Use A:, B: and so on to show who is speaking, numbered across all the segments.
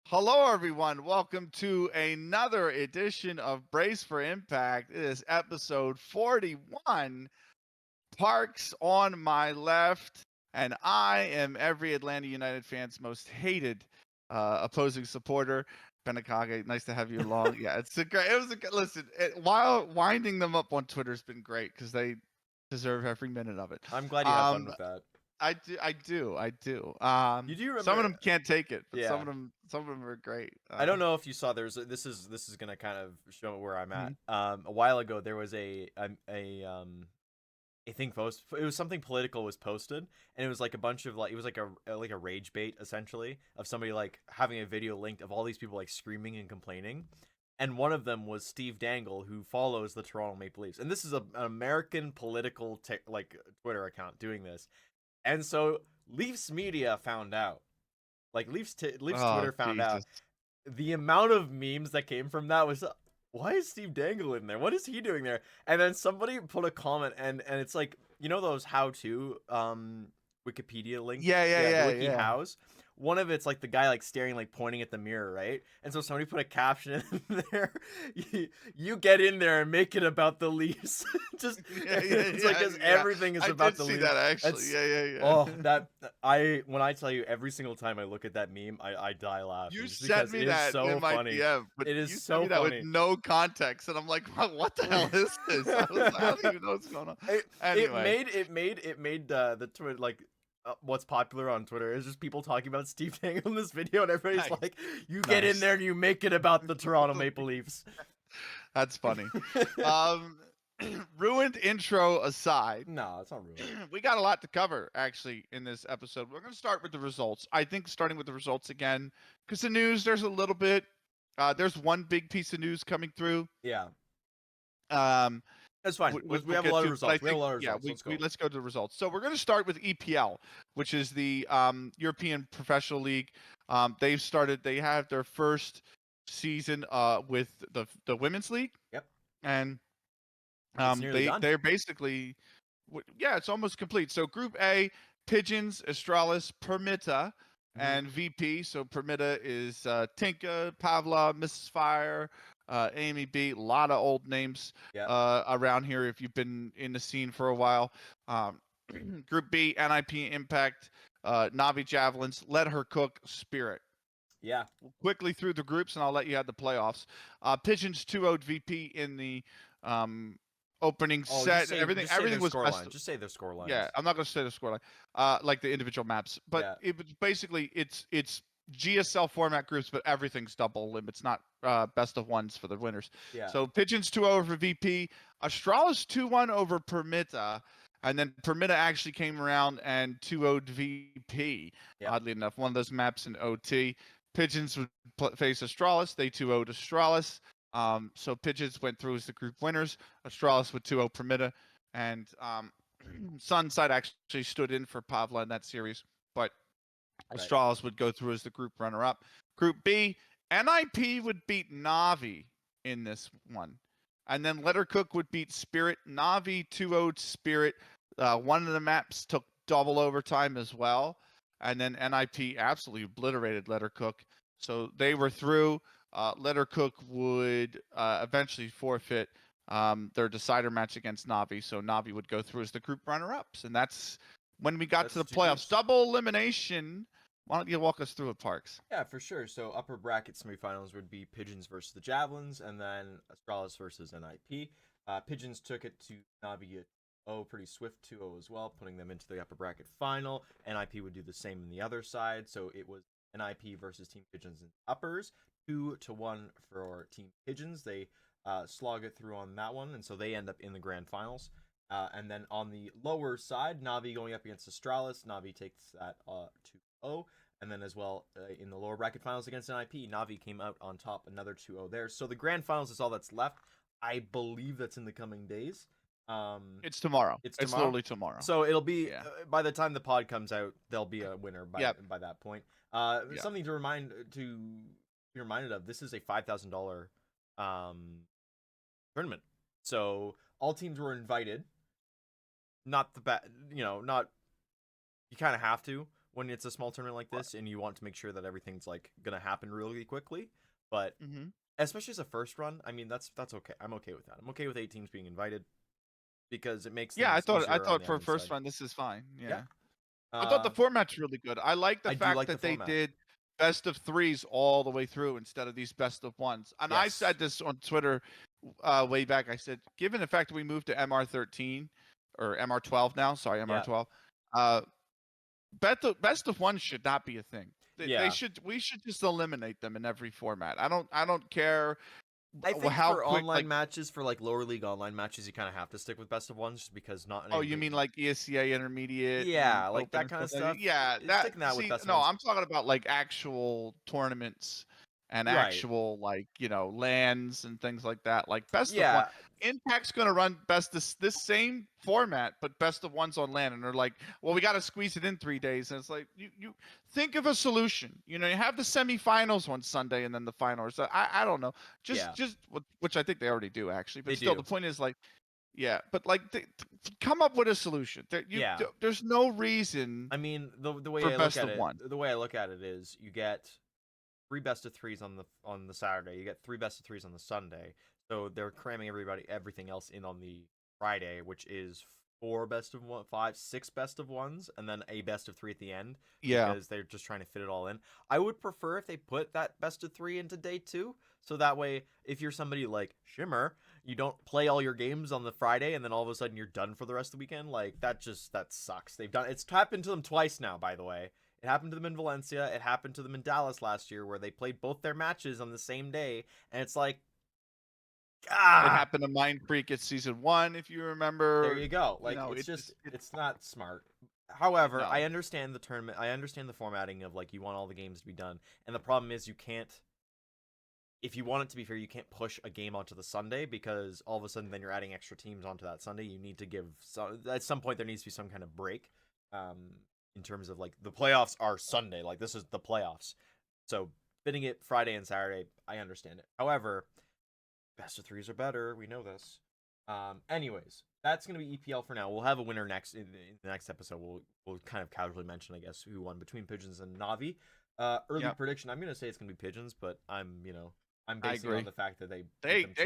A: Hello, everyone. Welcome to another edition of Brace for Impact. It is episode 41. Parks on my left, and I am every Atlanta United fan's most hated opposing supporter. Benikage, nice to have you along. Yeah, it's a great. It was a good listen. While winding them up on Twitter has been great because they deserve every minute of it.
B: I'm glad you had fun
A: Um,
B: with that.
A: I do.
B: You do
A: Some of
B: remember?
A: them can't take it, but
B: Yeah.
A: some of them are great.
B: I don't know if you saw. This is gonna kind of show where I'm at.
A: Mhm.
B: A while ago, there was a thing post. It was something political was posted, and it was like a bunch of like it was like a rage bait essentially of somebody like having a video linked of all these people like screaming and complaining. And one of them was Steve Dangle, who follows the Toronto Maple Leafs, and this is an American political like Twitter account doing this. And so Leafs media found out, like Leafs
A: Oh,
B: Twitter found out,
A: Jesus.
B: the amount of memes that came from that was, why is Steve Dangle in there? What is he doing there? And then somebody put a comment, and it's like, those how to Wikipedia link,
A: Yeah, yeah,
B: yeah, the
A: yeah,
B: wiki
A: yeah.
B: hows. One of it's like the guy like staring, like pointing at the mirror, right? And so somebody put a caption in there, you get in there and make it about the Leafs. Just
A: Yeah, yeah,
B: it's like
A: yeah,
B: as
A: yeah.
B: everything is
A: I
B: about
A: did
B: the
A: see
B: Leafs.
A: that actually.
B: That's
A: Yeah, yeah, yeah.
B: Oh, that I when I tell you every single time I look at that meme, I die
A: You
B: laughing just
A: sent
B: because
A: me
B: it is
A: that
B: so
A: in my
B: funny.
A: DM, but
B: It is
A: you sent
B: so
A: me that with
B: funny.
A: no context, and I'm like, what the hell is this? I don't even know what's going on.
B: It
A: Anyway,
B: made the Twitter like what's popular on Twitter is just people talking about Steve Dangle in this video, and everybody's
A: nice,
B: like, "You get in
A: nice.
B: there and you make it about the Toronto Maple Leafs."
A: That's funny. Um, ruined intro aside,
B: No, it's not ruined.
A: we got a lot to cover actually in this episode. We're going to start with the results. I think starting with the results again, because the news, there's a little bit. There's one big piece of news coming through.
B: Yeah,
A: Um,
B: that's fine.
A: which
B: We
A: we'll
B: have a
A: get
B: lot of
A: to, but I
B: results. We have
A: think
B: a lot of
A: yeah,
B: results. Let's
A: we
B: go.
A: let's go to the results. So we're going to start with EPL, which is the European Professional League. They've started. They have their first season with the women's league,
B: Yep,
A: and
B: it's nearly done.
A: they're basically yeah, it's almost complete. So Group A: Pigeons, Astralis, Permita,
B: Hmm.
A: and VP. So Permita is Tinka, Pavla, Mrs. Fire, Amy B. A lot of old names
B: Yeah,
A: around here if you've been in the scene for a while. Um, Group B: NIP, Impact, Navi Javelins, Let Her Cook, Spirit.
B: yeah.
A: Quickly through the groups, and I'll let you have the playoffs. Pigeons 2-0'd VP in the opening
B: Oh,
A: set.
B: just say their
A: Everything was
B: score
A: best.
B: lines. Just say their score
A: Yeah,
B: lines.
A: I'm not going to say the scoreline, like the individual maps, but
B: Yeah.
A: it was basically it's GSL format groups, but everything's double limit. It's not best of ones for the winners.
B: Yeah.
A: So Pigeons 2-0 over VP, Astralis 2-1 over Permita, and then Permita actually came around and 2-0'd VP.
B: Yep.
A: Oddly enough, one of those maps in OT. Pigeons would face Astralis. They 2-0'd Astralis. So Pigeons went through as the group winners. Astralis with 2-0 Permita, and Sunside actually stood in for Pavla in that series, but
B: Right.
A: Astralis would go through as the group runner-up. Group B, NIP would beat Navi in this one, and then Lettercook would beat Spirit. Navi 2-0'd Spirit. One of the maps took double overtime as well, and then NIP absolutely obliterated Lettercook. So they were through. Lettercook would eventually forfeit their decider match against Navi, so Navi would go through as the group runner-ups, and that's when we got
B: That's
A: to
B: the
A: the
B: two
A: playoffs.
B: groups.
A: Double elimination. Why don't you walk us through it, Parks?
B: Yeah, for sure. So upper bracket semifinals would be Pigeons versus the Javelins, and then Astralis versus NIP. Pigeons took it to Navi pretty swift 2-0 as well, putting them into the upper bracket final. NIP would do the same on the other side. So it was NIP versus Team Pigeons in uppers, 2-1 for Team Pigeons. They slog it through on that one, and so they end up in the grand finals. And then on the lower side, Navi going up against Astralis. Navi takes that 2-0. And then as well, in the lower bracket finals against NIP, Navi came out on top, another 2-0 there. So the grand finals is all that's left. I believe that's in the coming days.
A: It's tomorrow.
B: It's
A: It's
B: tomorrow.
A: literally tomorrow.
B: So it'll be,
A: Yeah.
B: by the time the pod comes out, there'll be a winner
A: Yep.
B: by that point.
A: Yep.
B: Something to be reminded of, this is a $5,000 tournament. So all teams were invited. Not the bad, not, you kind of have to when it's a small tournament like this, and you want to make sure that everything's like gonna happen really quickly. But especially as a first run, I mean that's okay. I'm okay with that. I'm okay with 8 teams being invited because it makes
A: Yeah, I
B: things easier on
A: thought
B: the
A: for a
B: admin
A: first
B: side.
A: run this is fine.
B: Yeah.
A: Yeah. I thought the
B: Um,
A: format's really good. I like the
B: I do
A: fact
B: like the
A: that they
B: format.
A: did best of 3s all the way through instead of these best of 1s. And I
B: Yes.
A: said this on Twitter way back. I said, given the fact that we moved to MR13 or MR12 now, sorry,
B: Yeah.
A: MR12, best of 1 should not be a thing.
B: Yeah.
A: We should just eliminate them in every format. I don't care
B: I think
A: how
B: for
A: quick
B: online matches, for like lower league online matches, you kind of have to stick with best of ones just because not.
A: Oh, you mean like ESCA intermediate and
B: Yeah, like
A: open
B: that
A: and
B: kind of
A: stuff like
B: stuff.
A: that? Yeah, that
B: Sticking that with
A: see,
B: best of
A: no,
B: ones.
A: I'm talking about like actual tournaments and
B: Right.
A: actual like, lands and things like that. Like best of 1.
B: Yeah.
A: Impact's going to run best this same format but best of 1s on land, and they're like, "Well, we got to squeeze it in 3 days." And it's like, you think of a solution. You have the semifinals on Sunday and then the finals. I don't know.
B: Yeah.
A: Just which I think they already do actually, but
B: They
A: still
B: do.
A: the point is like, yeah, but like come up with a solution.
B: Yeah.
A: There's no reason
B: I mean, the way
A: for
B: I look
A: best
B: at
A: of
B: it,
A: 1.
B: is you get 3 best of 3s on the Saturday. You get 3 best of 3s on the Sunday. So they're cramming everything else in on the Friday, which is 4 best of 1, 5, 6 best of 1s, and then a best of 3 at the end.
A: Yeah.
B: Because they're just trying to fit it all in. I would prefer if they put that best of 3 into day 2. So that way, if you're somebody like Shimmer, you don't play all your games on the Friday and then all of a sudden you're done for the rest of the weekend. Like that sucks. It's happened to them twice now, by the way. It happened to them in Valencia. It happened to them in Dallas last year, where they played both their matches on the same day, and it's like,
A: It
B: ah,
A: happened to Mine Creek at season 1, if you
B: there
A: remember.
B: you go. Like it's not smart. However,
A: No.
B: I understand the tournament. I understand the formatting of like you want all the games to be done, and the problem is you can't. If you want it to be fair, you can't push a game onto the Sunday because all of a sudden then you're adding extra teams onto that Sunday. You need to give at some point there needs to be some kind of break. In terms of like the playoffs are Sunday, like this is the playoffs, so fitting it Friday and Saturday, I understand it. However, best of 3s are better. We know this. Anyways, that's gonna be EPL for now. We'll have a winner next in the next episode. We'll kind of casually mention, I guess, who won between Pigeons and Navi. Early prediction, I'm gonna say it's gonna be Pigeons, but I'm basing it on the fact that they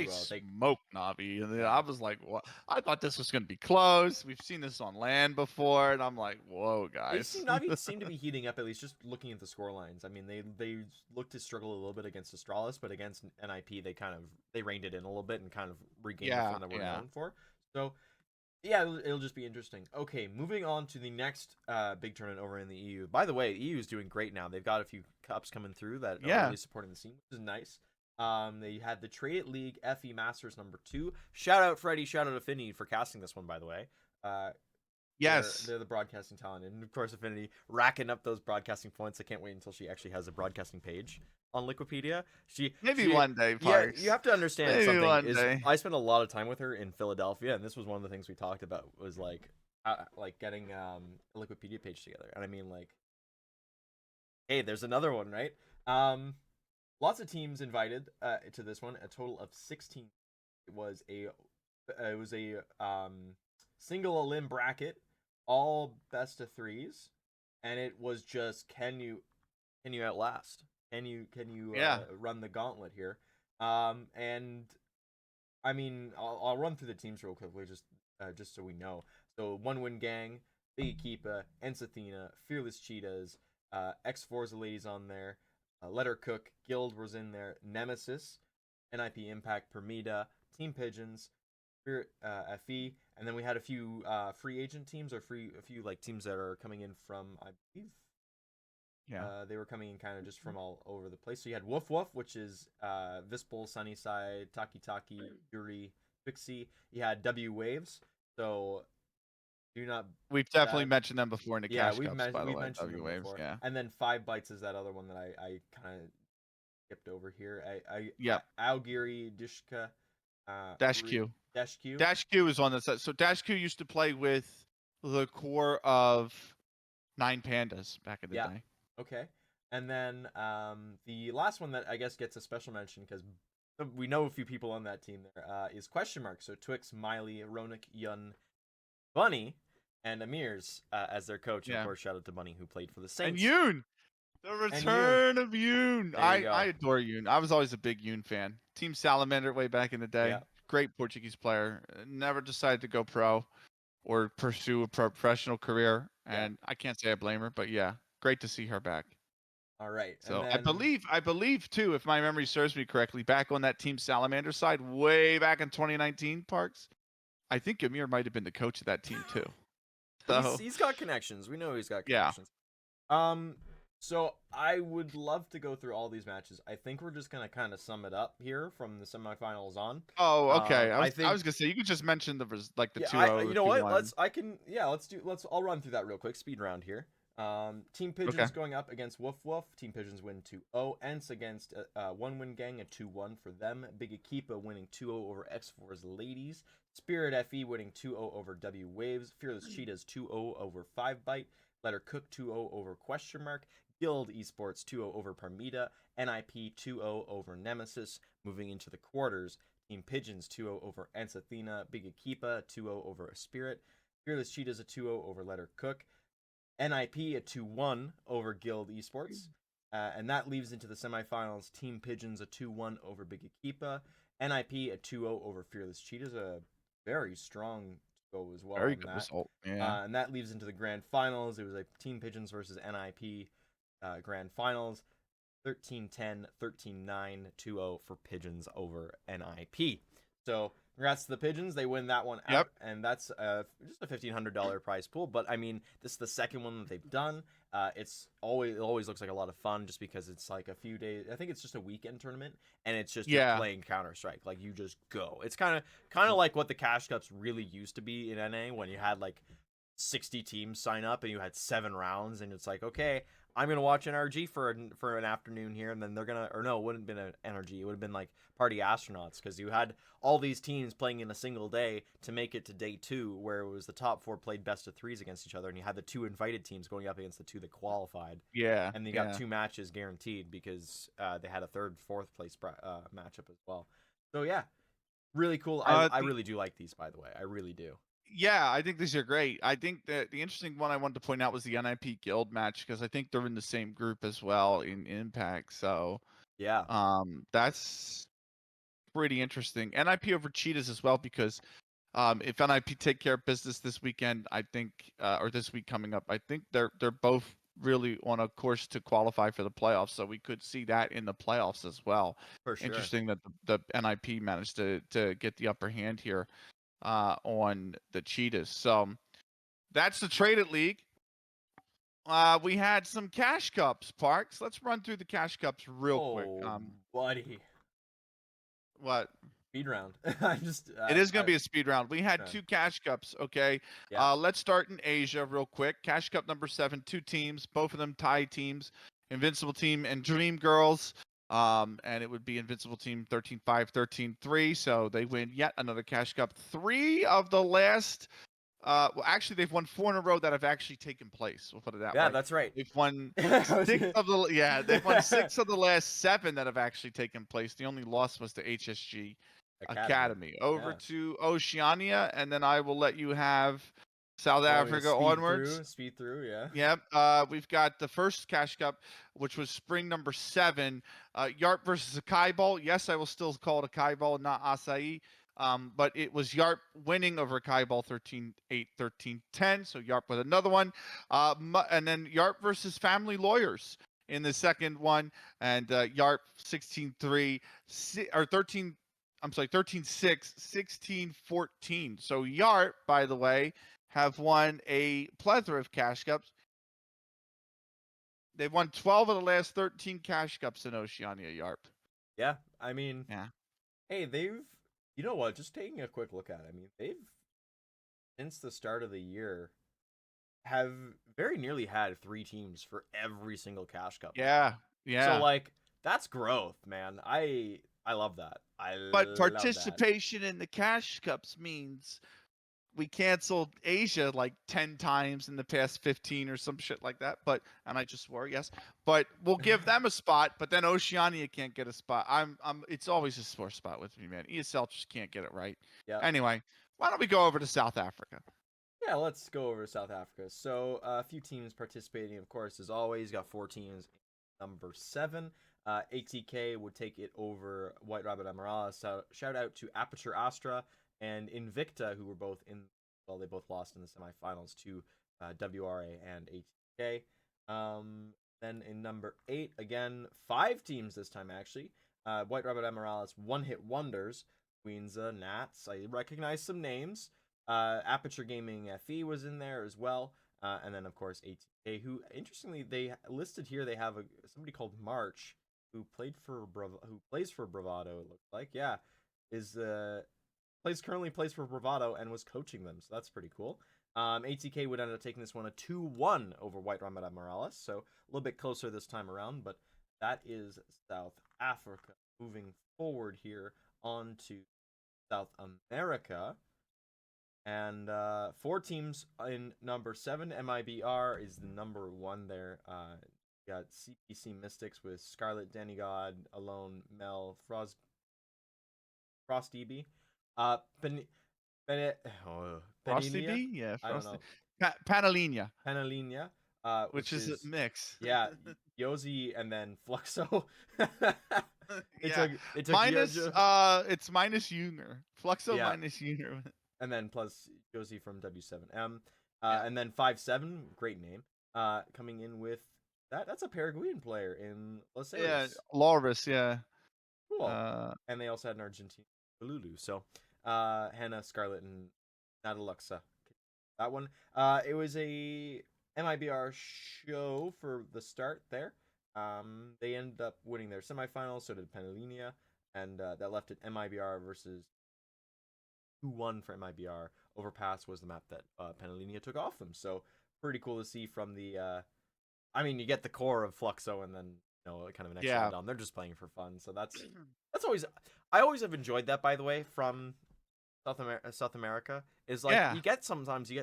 A: smoked Navi, and
B: Yeah.
A: I was like, "What?" I thought this was going to be close. We've seen this on land before, and I'm like, "Whoa, guys!"
B: Navi seem to be heating up, at least just looking at the score lines. I mean, they looked to struggle a little bit against Astralis, but against NIP, they reined it in a little bit and kind of regained the form that we're known for. So yeah, it'll just be interesting. Okay, moving on to the next big tournament over in the EU. By the way, EU is doing great now. They've got a few cups coming through that are really supporting the scene, which is nice. They had the Tradeit FE Masters #2. Shout out Freddie, shout out Affinity for casting this one, by the way.
A: Yes,
B: they're the broadcasting talent, and of course Affinity racking up those broadcasting points. I can't wait until she actually has a broadcasting page on Wikipedia.
A: Maybe one day,
B: Parks. Yeah, you have to understand
A: Maybe
B: something.
A: One day.
B: I spent a lot of time with her in Philadelphia, and this was one of the things we talked about was like getting a Wikipedia page together. And I mean, like, hey, there's another one, right? Lots of teams invited to this one. A total of 16. It was a single elim bracket, all best of 3s, and it was just can you outlast? Can you run the gauntlet here? And I mean, I'll run through the teams real quickly just so we know. So One Win Gang, Big Keepa, Ensathena, Fearless Cheetahs, X4's the ladies on there. Letter Cook, Guild was in there, Nemesis, NIP Impact, Permida, Team Pigeons, Spirit FE, and then we had a few free agent teams or a few like teams that are coming in from, I believe, they were coming in kind of just from all over the place. So you had Woof Woof, which is Vispol, Sunnyside, Taki Taki, Yuri, Pixie. You had W Waves, so do not.
A: We've definitely mentioned them before in the Cash
B: we've
A: Cups, by the way.
B: mentioned them
A: Waves,
B: before.
A: yeah.
B: And then 5 Bites is that other one that I kind of skipped over here. Augiri, Dishka,
A: Dash Q.
B: Dash Q.
A: Dash Q is on the set. So Dash Q used to play with the core of 9 Pandas back in the day.
B: Okay. And then the last one that I guess gets a special mention because we know a few people on that team there is Question Mark. So Twix, Miley, Ronak, Yun, Bunny, and Emirs as their coach. And of
A: Yeah.
B: course, shout out to Bunny who played for the
A: And
B: Saints.
A: Yoon. The
B: And Yoon.
A: return of Yoon.
B: There you
A: I
B: go.
A: adore Yoon. I was always a big Yoon fan. Team Salamander way back in the day.
B: Yeah.
A: Great Portuguese player. Never decided to go pro or pursue a professional career.
B: Yeah.
A: And I can't say I blame her, but yeah, great to see her back.
B: All right. And
A: So
B: then
A: I believe too, if my memory serves me correctly, back on that Team Salamander side, way back in 2019, Parks, I think Amir might have been the coach of that team too. So
B: he's got connections. We know he's got
A: yeah.
B: connections. So I would love to go through all these matches. I think we're just gonna kind of sum it up here from the semifinals on.
A: Oh, okay. I
B: think
A: was gonna say you could just mention the like the
B: yeah,
A: 2-0,
B: you
A: the
B: know what?
A: 2-1.
B: I'll run through that real quick. Speed round here. Team Pigeons
A: Okay.
B: going up against Woof Woof. Team Pigeons win 2-0. Ents against One Win Gang, a 2-1 for them. Big Akipa winning 2-0 over X4's Ladies. Spirit FE winning 2-0 over W Waves. Fearless Cheetahs 2-0 over 5 Byte. Letter Cook 2-0 over Question Mark. Guild Esports 2-0 over Parmita. NIP 2-0 over Nemesis. Moving into the quarters, Team Pigeons 2-0 over Ents Athena. Big Akipa 2-0 over Spirit. Fearless Cheetahs a 2-0 over Letter Cook. NIP a 2-1 over Guild Esports. And that leaves into the semifinals Team Pigeons a 2-1 over Big Akipa. NIP a 2-0 over Fearless Cheetahs, a very strong go as well.
A: Very
B: on
A: good
B: that.
A: result. Yeah.
B: And that leaves into the grand finals. It was a Team Pigeons versus NIP grand finals. 13-10, 13-9, 2-0 for Pigeons over NIP. So congrats to the Pigeons. They win that one out.
A: Yep.
B: And that's just a $1,500 prize pool. But I mean, this is the second one that they've done. It always looks like a lot of fun just because it's like a few days. I think it's just a weekend tournament, and it's just you're playing Counter-Strike. Like you just go. It's kind of like what the Cash Cups really used to be in NA when you had like 60 teams sign up and you had 7 rounds, and it's like, okay, I'm gonna watch NRG for an afternoon here, and then they're gonna, or no, it wouldn't have been an NRG, it would have been like Party Astronauts, because you had all these teams playing in a single day to make it to day 2, where it was the top 4 played best of 3s against each other, and you had the 2 invited teams going up against the 2 that qualified.
A: Yeah.
B: And they got 2 matches guaranteed because they had a 3rd, 4th place matchup as well. So yeah, really cool. I really do like these, by the way. I really do.
A: Yeah, I think these are great. I think that the interesting one I wanted to point out was the NIP Guild match, because I think they're in the same group as well in Impact. So
B: yeah,
A: that's pretty interesting. NIP over Cheetahs as well, because if NIP take care of business this weekend, I think, or this week coming up, I think they're both really on a course to qualify for the playoffs. So we could see that in the playoffs as well.
B: for sure.
A: Interesting that the NIP managed to get the upper hand here on the Cheetahs. So that's the Tradeit League. We had some Cash Cups, Parks. Let's run through the Cash Cups real quick.
B: Buddy.
A: What?
B: Speed round.
A: It is going to be a speed round. We had 2 Cash Cups, okay?
B: Yeah.
A: Let's start in Asia real quick. Cash Cup number 7, 2 teams, both of them Thai teams, Invincible Team and Dream Girls. And it would be Invincible Team 13-5, 13-3. So they win yet another Cash Cup. 3 of the last, well, actually, they've won 4 in a row that have actually taken place. We'll put it that way.
B: Yeah, that's right.
A: They've won 6 of the they've won 6 of the last 7 that have actually taken place. The only loss was to HSG Academy. Over to Oceania, and then I will let you have South Africa onwards.
B: Speed through, yeah.
A: Yep. We've got the first Cash Cup, which was spring number 7. Yarp versus Akai Ball. Yes, I will still call it Akai Ball, not Acai. But it was Yarp winning over Akai Ball 13-8, 13-10. So Yarp with another one. And then Yarp versus Family Lawyers in the second one. And Yarp 16-3 or 13. I'm sorry, 13-6, 16-14. So Yarp, by the way, have won a plethora of Cash Cups. They've won 12 of the last 13 Cash Cups in Oceania, Yarp.
B: Yeah, I mean,
A: yeah.
B: Hey, you know what, just taking a quick look at it, I mean, they've, since the start of the year, have very nearly had 3 teams for every single Cash Cup.
A: Yeah, yeah.
B: So, like, that's growth, man. I love that.
A: But participation in the Cash Cups means we canceled Asia like 10 times in the past 15 or some shit like that. And I just swore, yes. But we'll give them a spot, but then Oceania can't get a spot. It's always a sore spot with me, man. ESL just can't get it right.
B: Yeah.
A: Anyway, why don't we go over to South Africa?
B: Yeah, let's go over South Africa. So a few teams participating, of course, as always. Got 4 teams. Number 7, ATK would take it over White Rabbit Amarala. So shout out to Aperture Astra and Invicta, who were both in. Well, they both lost in the semifinals to WRA and ATK. Then in number 8, again, 5 teams this time actually. White Rabbit Amarala's One Hit Wonders, Queenza, Nats. I recognize some names. Aperture Gaming FE was in there as well. And then, of course, ATK, who, interestingly, they listed here, they have somebody called March, who plays for Bravado, it looks like. Yeah, currently plays for Bravado and was coaching them, so that's pretty cool. ATK would end up taking this one a 2-1 over White Ramada Morales, so a little bit closer this time around, but that is South Africa. Moving forward here on to South America. And 4 teams in number 7. MIBR is the number 1 there. You got CPC Mystics with Scarlet, Demigod, Alone, Mel, Frost DB.
A: Frosty
B: Penilia?
A: B? Yeah,
B: I don't
A: Frosty.
B: know.
A: Panalinia,
B: Penalinia,
A: which is a mix.
B: Yeah, Yosi and then Fluxo.
A: Yeah.
B: It took
A: minus
B: Yojo.
A: it's minus Unger. Fluxo
B: Yeah.
A: minus Unger.
B: And then plus Josie from W7M.
A: Yeah.
B: And then 5-7, great name. Coming in with that's a Paraguayan player in Los Angeles.
A: Yeah, Loris, yeah.
B: Cool. And they also had an Argentine, Lulu. So Hannah, Scarlet, and Nataluxa. That one. It was a MIBR show for the start there. They ended up winning their semifinals, so did Penalinia, and that left it MIBR versus 2-1 for MIBR. Overpass was the map that Penalinia took off them, so pretty cool to see from the. I mean, you get the core of Fluxo, and then kind of an extra down. They're just playing for fun, so that's always. I always have enjoyed that, by the way, from South America. Is like you get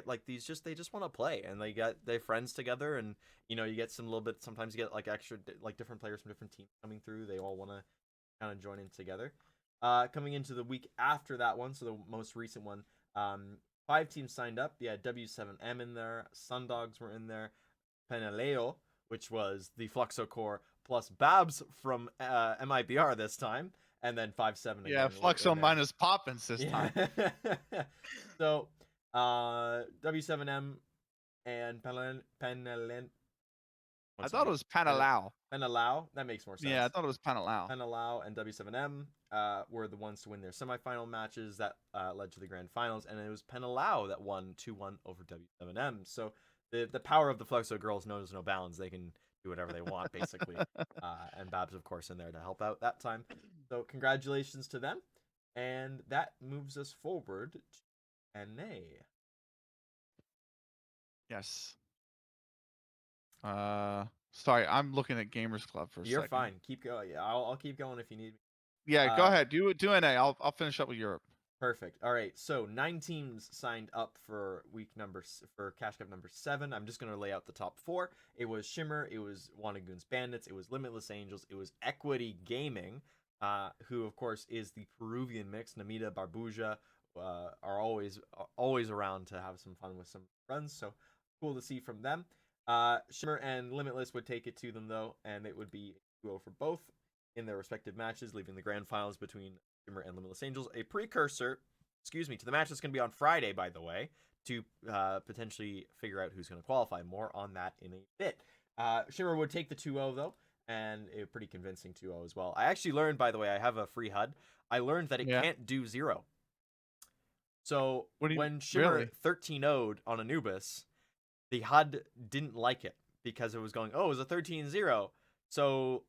B: like these they just want to play, and they get their friends together, and you get some little bit. Sometimes you get like extra like different players from different teams coming through. They all want to kind of join in together. Coming into the week after that one, so the most recent one, 5 teams signed up. Yeah, W7M in there, Sundogs were in there, Penaleo, which was the Fluxo core, plus Babs from MIBR this time, and then 5-7 again.
A: Yeah, Fluxo minus Poppins this time.
B: So, W7M and Penalen.
A: I thought it was Panalao.
B: Panalao? That makes more sense.
A: Yeah, I thought it was Panalao.
B: Panalao and W7M were the ones to win their semifinal matches that led to the grand finals, and it was Panalao that won 2-1 over W7M. So the power of the Fluxo girls knows no bounds. They can do whatever they want, basically. And Babs, of course, in there to help out that time. So congratulations to them. And that moves us forward to NA.
A: Yes. Sorry, I'm looking at Gamers Club for a second.
B: You're fine. Keep going. Yeah, I'll keep going if you need me.
A: Yeah, go ahead. Do NA. I'll finish up with Europe.
B: Perfect. All right. So 9 teams signed up for Cash Cup number 7. I'm just gonna lay out the top 4. It was Shimmer. It was Wannagoon's Bandits. It was Limitless Angels. It was Equity Gaming, who of course is the Peruvian mix. Namita, Barbuja are always around to have some fun with some friends. So cool to see from them. Shimmer and Limitless would take it to them though, and it would be 2-0 for both in their respective matches, leaving the grand finals between Shimmer and Limitless Angels. A precursor, to the match that's going to be on Friday, by the way, to potentially figure out who's going to qualify. More on that in a bit. Shimmer would take the 2-0 though, and a pretty convincing 2-0 as well. I actually learned, by the way, I have a free HUD. I learned that it can't do 0. So when Shimmer 13-0'd on Anubis, the HUD didn't like it because it was going, it was a 13-0. So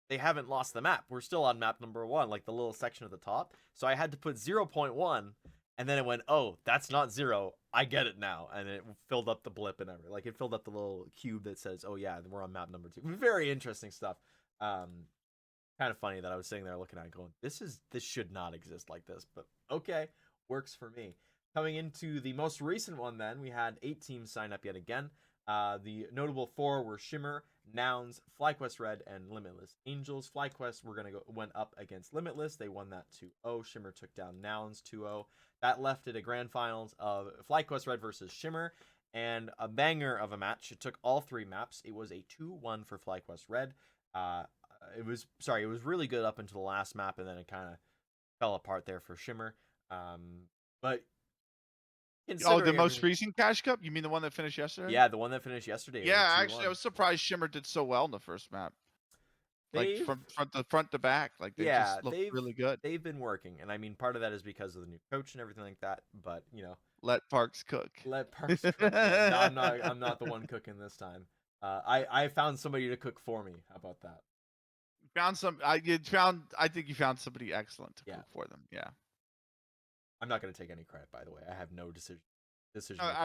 B: they haven't lost the map. We're still on map number 1, like the little section at the top. So I had to put 0.1, and then it went, that's not 0. I get it now. And it filled up the blip and everything. Like it filled up the little cube that says, yeah, we're on map number 2. Very interesting stuff. Kind of funny that I was sitting there looking at it going, this should not exist like this. But okay, works for me. Coming into the most recent one then, we had 8 teams sign up yet again. The notable 4 were Shimmer, Nouns, FlyQuest Red, and Limitless Angels. FlyQuest went up against Limitless. They won that 2-0. Shimmer took down Nouns 2-0. That left it a grand finals of FlyQuest Red versus Shimmer, and a banger of a match. It took all 3 maps. It was a 2-1 for FlyQuest Red. It was really good up until the last map, and then it kind of fell apart there for Shimmer. But
A: the most recent Cash Cup? You mean the one that finished yesterday?
B: Yeah, the one that finished yesterday.
A: Yeah, actually, I was surprised Shimmer did so well in the first map. Like from front to back, like they just look really good.
B: They've been working, and I mean, part of that is because of the new coach and everything like that. But
A: let Parks cook.
B: Let Parks cook. Yeah. No, I'm not the one cooking this time. I found somebody to cook for me. How about that?
A: I think you found somebody excellent to cook for them. Yeah.
B: I'm not going to take any credit, by the way. I have no decision.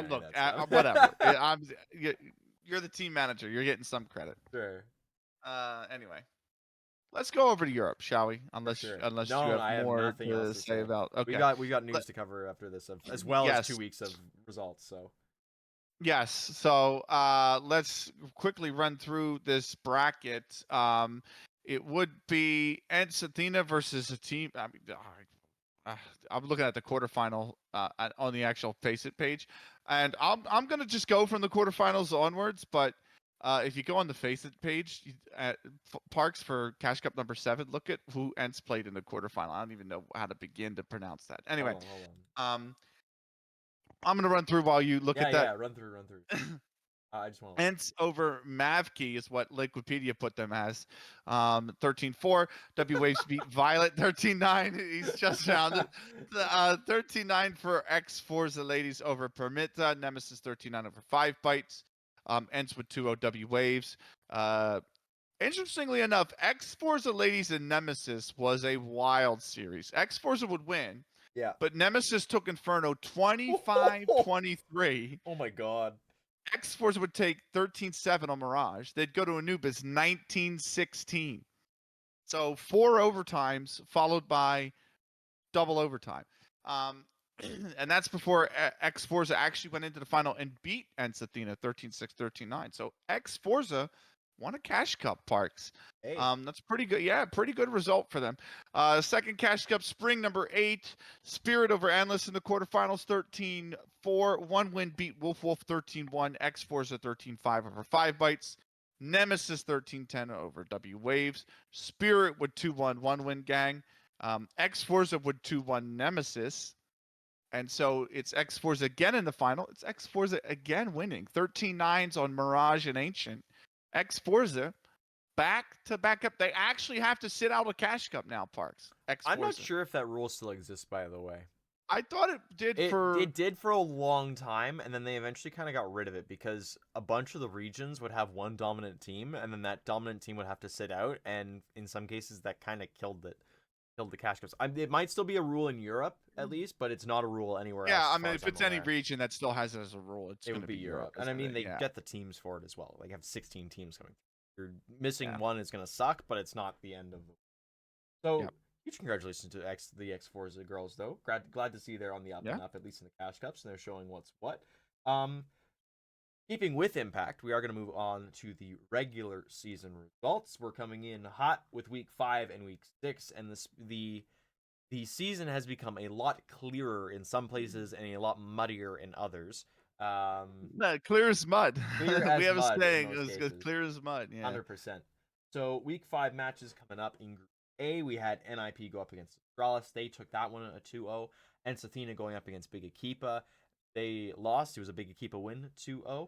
A: Look, whatever. You're the team manager. You're getting some credit.
B: Sure.
A: Anyway, let's go over to Europe, shall we? Unless you have more to say about. Okay.
B: We got news to cover after this, as well as 2 weeks of results. So.
A: Yes. So let's quickly run through this bracket. It would be Ents Athena versus a team. I mean, I'm looking at the quarterfinal on the actual Face It page, and I'm gonna just go from the quarterfinals onwards. But if you go on the Face It page at Parks for Cash Cup number 7, look at who Ents played in the quarterfinal. I don't even know how to begin to pronounce that. Anyway,
B: hold on.
A: I'm gonna run through while you look at that.
B: Yeah, run through. I just want
A: Ents over Mavkey is what Liquipedia put them as. 13-4. W-Waves beat Violet 13-9. He's just found it. 13-9 for X Forza Ladies over Permita. Nemesis 13-9 over 5 Bites. Ents with 2-0 W-Waves. Interestingly enough, X Forza Ladies and Nemesis was a wild series. X Forza would win.
B: Yeah.
A: But Nemesis took Inferno 25-23.
B: Oh my god.
A: X Force would take 13-7 on Mirage. They'd go to Anubis 19-16. So 4 overtimes followed by double overtime. And that's before X Forza actually went into the final and beat Ents Athena 13-6, 13-9. So X Forza won a Cash Cup, Parks.
B: Hey.
A: That's pretty good. Yeah, pretty good result for them. Second Cash Cup, Spring number 8. Spirit over Endless in the quarterfinals, 13-4. 1 win beat Wolf 13-1. X Forza 13-5 over 5 Bites. Nemesis 13-10 over W Waves. Spirit would 2-1 1 win gang. X Forza would 2-1 Nemesis. And so it's X Forza again in the final. It's X Forza again winning. 13-9s on Mirage and Ancient. X Forza back up. They actually have to sit out a Cash Cup now, Parks.
B: I'm not sure if that rule still exists, by the way.
A: I thought it did
B: It did for a long time, and then they eventually kind of got rid of it because a bunch of the regions would have one dominant team, and then that dominant team would have to sit out, and in some cases that kind of killed the Cash Cups. It might still be a rule in Europe, at least, but it's not a rule anywhere else.
A: Yeah, I mean, if it's any region that still has it as a rule, it would
B: be Europe. And I mean, they get the teams for it as well. Like, have 16 teams coming. You're missing one is going to suck, but it's not the end of it. So, huge congratulations to the X Forza girls, though. Glad to see they're on the up and up, at least in the Cash Cups, and they're showing what's what. Keeping with Impact, we are going to move on to the regular season results. We're coming in hot with Week 5 and Week 6, and the season has become a lot clearer in some places and a lot muddier in others.
A: Clear as mud.
B: Clear as
A: we have
B: mud
A: a saying, it's clear as mud. Yeah.
B: 100%. So Week 5 matches coming up in Group A, we had NIP go up against Astralis. They took that one a 2-0. And Athena going up against Big Akipa. They lost. It was a Big Akipa win, 2-0.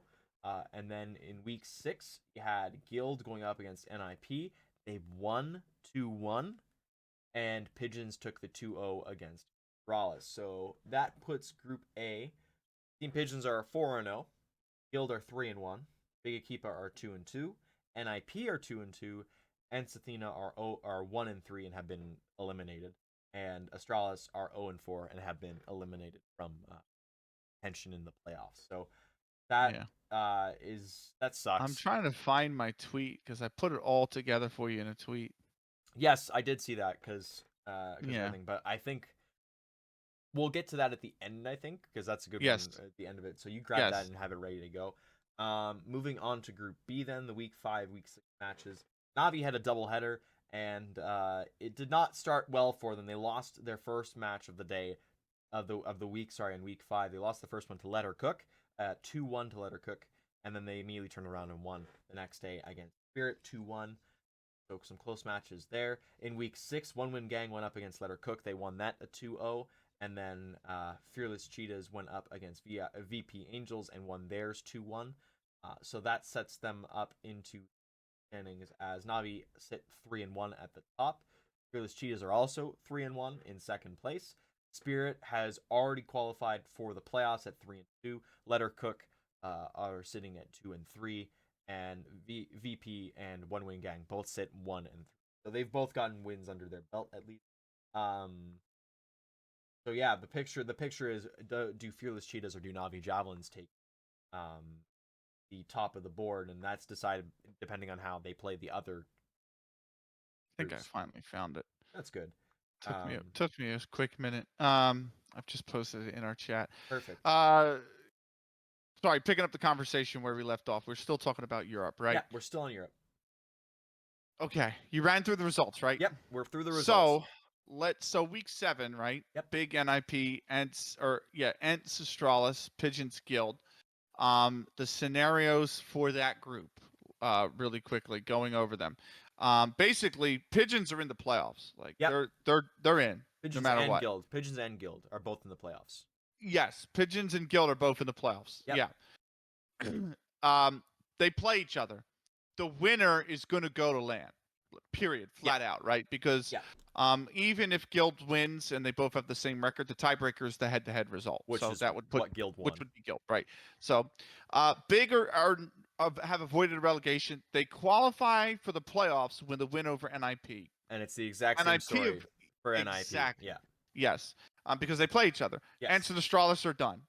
B: And then in Week 6, you had Guild going up against NIP. They won 2-1. And Pigeons took the 2-0 against Astralis. So that puts Group A. Team Pigeons are 4-0. Guild are 3-1. Big Akipa are 2-2. NIP are 2-2. And Athena are 1-3 and have been eliminated. And Astralis are 0-4 and have been eliminated from contention in the playoffs. So that that sucks.
A: I'm trying to find my tweet because I put it all together for you in a tweet.
B: Yes, I did see that because but I think we'll get to that at the end. I think because that's a good one at the end of it. So you grab that and have it ready to go. Moving on to Group B, then the Week 5, Week 6 matches. Navi had a doubleheader, and it did not start well for them. They lost their first match of the day, of the week. Sorry, in Week 5, they lost the first one to Let Her Cook, 2-1 to Let Her Cook, and then they immediately turned around and won the next day against Spirit 2-1. So some close matches there. In Week 6, One Win Gang went up against Let Her Cook. They won that a 2-0. And then Fearless Cheetahs went up against VP Angels and won theirs 2-1. So that sets them up into standings as Navi sit 3-1 at the top. Fearless Cheetahs are also 3-1 in second place. Spirit has already qualified for the playoffs at 3-2. Let Her Cook are sitting at 2-3. And VP and One Wing Gang both sit 1-3. So they've both gotten wins under their belt at least. So yeah, the picture is, do Fearless Cheetahs or do Navi Javelins take the top of the board, and that's decided depending on how they play the other.
A: I think I finally found it.
B: That's good.
A: Took me a quick minute. I've just posted it in our chat.
B: Perfect.
A: Sorry, picking up the conversation where we left off. We're still talking about Europe, right?
B: Yeah, we're still in Europe.
A: Okay, you ran through the results, right?
B: Yep, we're through the results.
A: So Week 7, right?
B: Yep.
A: Big NIP, Ents Astralis, Pigeons Guild. The scenarios for that group, really quickly, going over them. Basically, Pigeons are in the playoffs. Like they're in
B: Pigeons
A: no matter
B: and
A: what.
B: Guild. Pigeons and Guild are both in the playoffs.
A: Yes, Pigeons and Guild are both in the playoffs.
B: Yep.
A: Yeah. They play each other. The winner is going to go to land. Period. Flat out, right? Because even if Guild wins and they both have the same record, the tiebreaker is the head-to-head result.
B: Which
A: so
B: is
A: that would put
B: what Guild won.
A: Which would be Guild, right? So, Big have avoided relegation. They qualify for the playoffs with a win over NIP.
B: And it's the exact same story for NIP.
A: Exactly.
B: Yeah.
A: Yes. Because they play each other.
B: Yes.
A: And so the Astralis are done.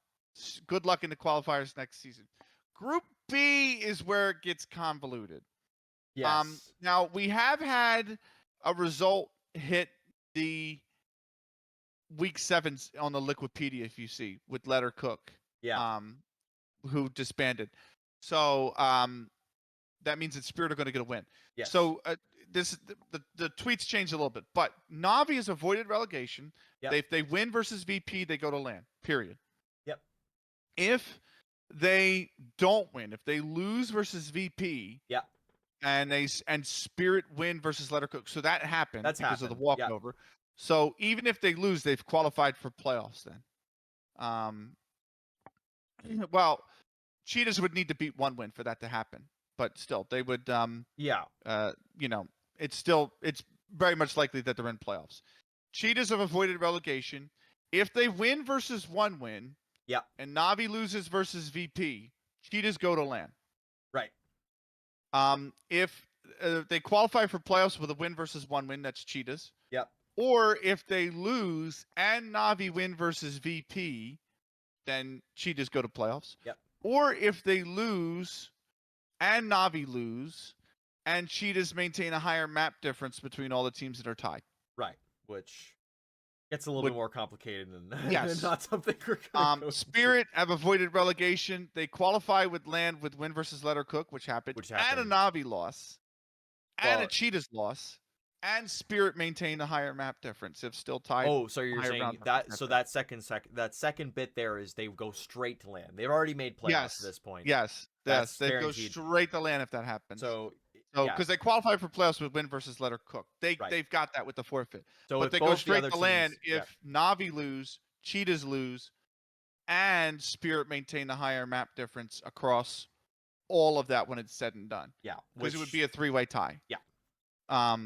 A: Good luck in the qualifiers next season. Group B is where it gets convoluted.
B: Yes.
A: Now, we have had a result hit the Week 7 on the Liquipedia, if you see, with Let Her Cook.
B: Yeah.
A: Who disbanded. So that means that Spirit are going to get a win.
B: Yes.
A: So the tweets changed a little bit, but Navi has avoided relegation.
B: Yep.
A: If they win versus VP, they go to land. Period.
B: Yep.
A: If they don't win, if they lose versus VP,
B: yep.
A: and Spirit win versus Let Her Cook, so that happened because of the walkover.
B: Yep.
A: So even if they lose, they've qualified for playoffs then. Well, Cheetahs would need to beat one win for that to happen, but still, they would. It's very much likely that they're in playoffs. Cheetahs have avoided relegation. If they win versus one win, and Navi loses versus VP, Cheetahs go to land.
B: Right.
A: If they qualify for playoffs with a win versus one win, that's Cheetahs.
B: Yep.
A: Or if they lose and Navi win versus VP, then Cheetahs go to playoffs.
B: Yep.
A: Or if they lose and Navi lose and Cheetahs maintain a higher map difference between all the teams that are tied.
B: Right. Which gets a little bit more complicated than not something we're going
A: Spirit have avoided relegation. They qualify with land with win versus Let Her Cook, which happened. And a Navi loss. And a Cheetahs loss. And Spirit maintain a higher map difference if still tied.
B: Oh, so you're saying that? So that second bit there is they go straight to land. They've already made playoffs at this point.
A: Yes, they go straight to land if that happens.
B: So
A: because they qualify for playoffs with win versus Let Her Cook, they've got that with the forfeit.
B: So
A: but they go straight to land if Navi lose, Cheetahs lose, and Spirit maintain the higher map difference across all of that when it's said and done.
B: Yeah,
A: because it would be a three-way tie.
B: Yeah.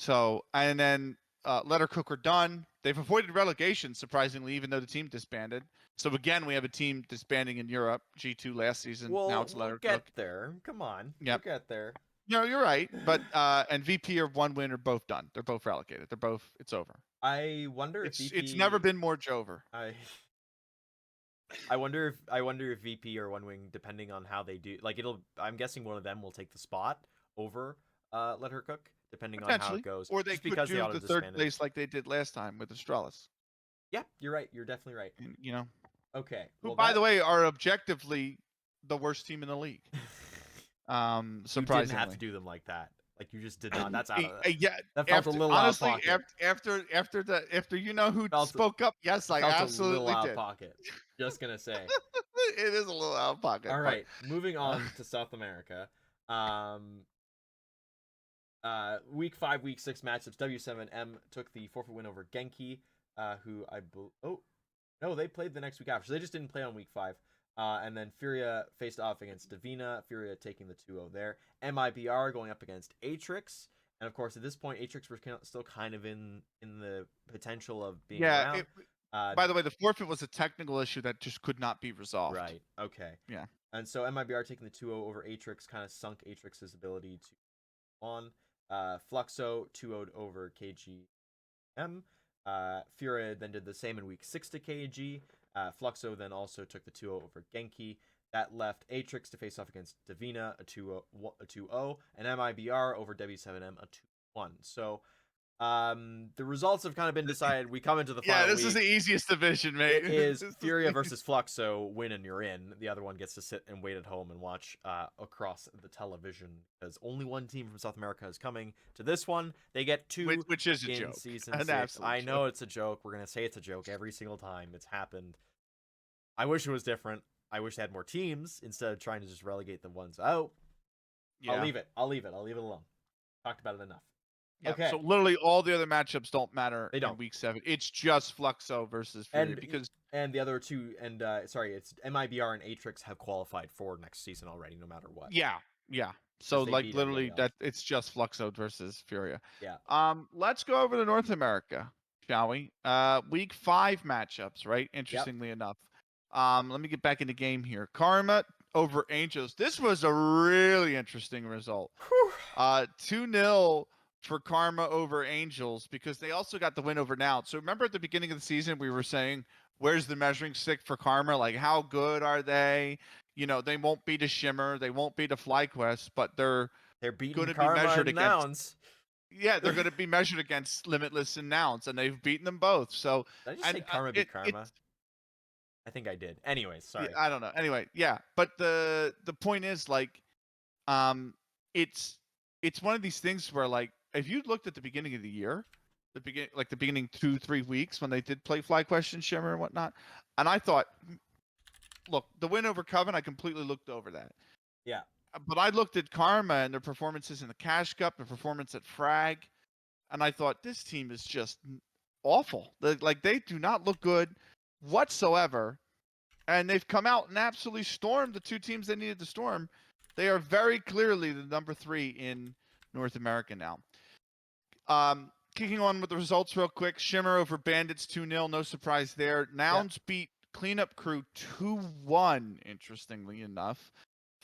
A: So, and then Let Her Cook are done. They've avoided relegation, surprisingly, even though the team disbanded. So again, we have a team disbanding in Europe, G2 last season.
B: Well,
A: now it's Let Her Cook.
B: We'll get there. Come on.
A: Yep.
B: We'll get there.
A: No, you're right. But and VP or one win are both done. They're both relegated. It's over.
B: I wonder if VP...
A: It's never been more Jover.
B: I wonder if VP or one wing, depending on how they do, like I'm guessing one of them will take the spot over Let Her Cook. Depending on how it goes.
A: Or they could do the third place like they did last time with Astralis.
B: Yeah, you're right. You're definitely right.
A: And,
B: Okay.
A: Who, by the way, are objectively the worst team in the league.
B: You
A: Surprisingly.
B: didn't have to do them like that. Like you just did not. That's out of
A: Yeah.
B: that felt a little
A: Honestly,
B: out of pocket.
A: after you know who
B: Felt
A: spoke up, yes, I
B: felt a little
A: absolutely
B: out of
A: did.
B: pocket. Just gonna say.
A: It is a little out of pocket.
B: All
A: but,
B: right, moving on to South America. Week 5, week 6 matchups. W7M took the forfeit win over Genki, who no, they played the next week after, so they just didn't play on week 5. And then Furia faced off against Divina. Furia taking the 2-0 there. MIBR going up against Atrix. And of course, at this point, Atrix were still kind of in the potential of being around.
A: By the way, the forfeit was a technical issue that just could not be resolved.
B: Right. Okay.
A: Yeah.
B: And so MIBR taking the 2-0 over Atrix kind of sunk Atrix's ability to on. Fluxo 2-0'd over KGM. Furia then did the same in week 6 to KG. Fluxo then also took the 2-0 over Genki. That left Atrix to face off against Divina, a 2-0, and MIBR over W7M, a 2-1. So the results have kind of been decided. We come into the final
A: this
B: week.
A: is the easiest division, mate.
B: It is Furia versus Fluxo. Win and you're in. The other one gets to sit and wait at home and watch across the television, because only one team from South America is coming to this one. They get two,
A: which is a
B: in
A: joke.
B: season 6. I know it's a joke. We're gonna say it's a joke every single time it's happened. I wish it was different. I wish they had more teams instead of trying to just relegate the ones out. Yeah. I'll leave it alone. Talked about it enough.
A: Yeah,
B: okay.
A: So literally all the other matchups don't matter
B: in
A: week 7. It's just Fluxo versus Furia
B: and the other two it's MIBR and Atrix have qualified for next season already, no matter what.
A: Yeah. So like literally it's just Fluxo versus Furia.
B: Yeah.
A: Let's go over to North America, shall we? Week 5 matchups, right? Interestingly enough. Let me get back in the game here. Karma over Angels. This was a really interesting result. 2-0 for Karma over Angels, because they also got the win over Now. So remember at the beginning of the season we were saying, where's the measuring stick for Karma? Like, how good are they? You know, they won't beat a Shimmer, they won't beat a FlyQuest, but they're
B: beating
A: going to
B: Karma
A: be measured
B: and
A: against
B: Nouns.
A: Yeah, they're going to be measured against Limitless and Nouns, and they've beaten them both. So
B: did I just say Karma beat Karma? I think I did. Anyways, sorry.
A: I don't know. Anyway, yeah, but the point is, like, it's one of these things where, like, if you looked at the beginning of the year, the beginning 2-3 weeks when they did play FlyQuest and Shimmer and whatnot, and I thought, look, the win over Coven, I completely looked over that.
B: Yeah.
A: But I looked at Karma and their performances in the Cash Cup, the performance at Frag, and I thought, this team is just awful. Like, they do not look good whatsoever. And they've come out and absolutely stormed the two teams they needed to storm. They are very clearly the number 3 in North America now. Kicking on with the results real quick. Shimmer over Bandits 2-0. No surprise there. Nouns beat Cleanup Crew 2-1, interestingly enough.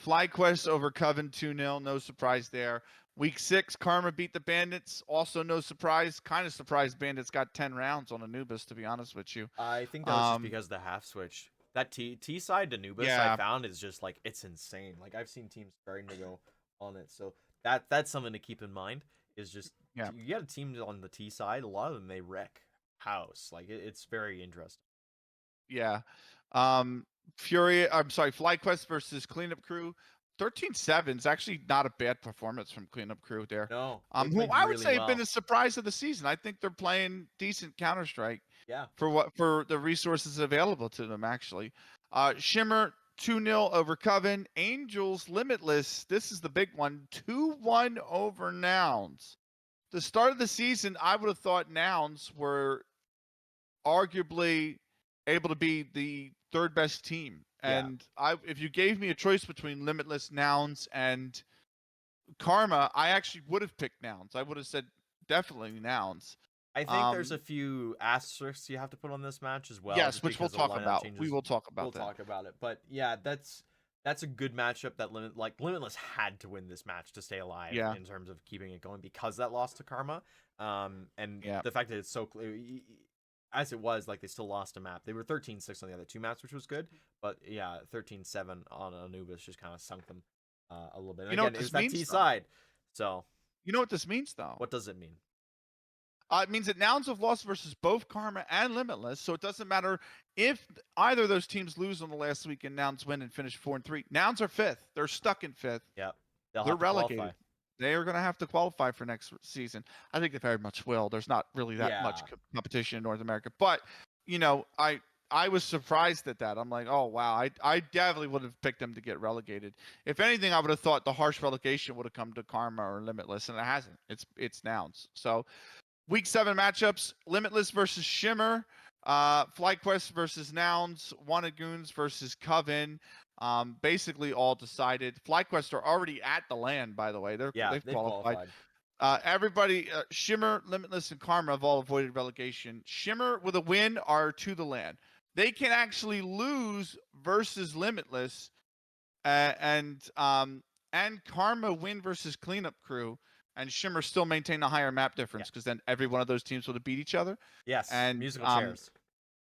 A: FlyQuest over Coven 2-0. No surprise there. Week 6, Karma beat the Bandits. Also no surprise. Kind of surprised Bandits got 10 rounds on Anubis, to be honest with you.
B: I think that was just because of the half switch. That T side to Anubis I found is just, like, it's insane. Like, I've seen teams starting to go on it. So that's something to keep in mind, is just you get a team on the T side, a lot of them, they wreck house. Like, it's very interesting.
A: Yeah. FlyQuest versus Cleanup Crew. 13-7 is actually not a bad performance from Cleanup Crew there.
B: No.
A: Who I would say have been a surprise of the season. I think they're playing decent Counter-Strike.
B: Yeah.
A: For the resources available to them, actually. Shimmer 2-0 over Coven. Angels Limitless. This is the big one. 2-1 over Nouns. The start of the season, I would have thought Nouns were arguably able to be the 3rd best team. And if you gave me a choice between Limitless, Nouns, and Karma, I actually would have picked Nouns. I would have said definitely Nouns.
B: I think there's a few asterisks you have to put on this match as well.
A: Yes, which we'll talk about. We will talk about that.
B: We'll talk about it. But yeah, that's a good matchup. That Limitless had to win this match to stay alive in terms of keeping it going, because that loss to Karma. And the fact that it's so clear, as it was, like, they still lost a map. They were 13-6 on the other 2 maps, which was good. But yeah, 13-7 on Anubis just kind of sunk them a little bit. And
A: you know,
B: again, it was that T side. So
A: you know what this means, though?
B: What does it mean?
A: It means that Nouns have lost versus both Karma and Limitless, so it doesn't matter if either of those teams lose on the last week and Nouns win and finish 4-3. Nouns are 5th. They're stuck in 5th.
B: Yep. They'll
A: They're
B: have to
A: relegated.
B: qualify.
A: They are going to have to qualify for next season. I think they very much will. There's not really that much competition in North America, but I was surprised at that. I'm like, oh wow, I definitely would have picked them to get relegated. If anything, I would have thought the harsh relegation would have come to Karma or Limitless, and it hasn't. It's Nouns. So Week 7 matchups: Limitless versus Shimmer, FlyQuest versus Nouns, Wanted Goons versus Coven. Basically all decided. FlyQuest are already at the land, by the way. They've qualified. Everybody, Shimmer, Limitless, and Karma have all avoided relegation. Shimmer with a win are to the land. They can actually lose versus Limitless, and Karma win versus Cleanup Crew, and Shimmer still maintain a higher map difference because then every one of those teams would have beat each other.
B: Yes,
A: and
B: musical chairs.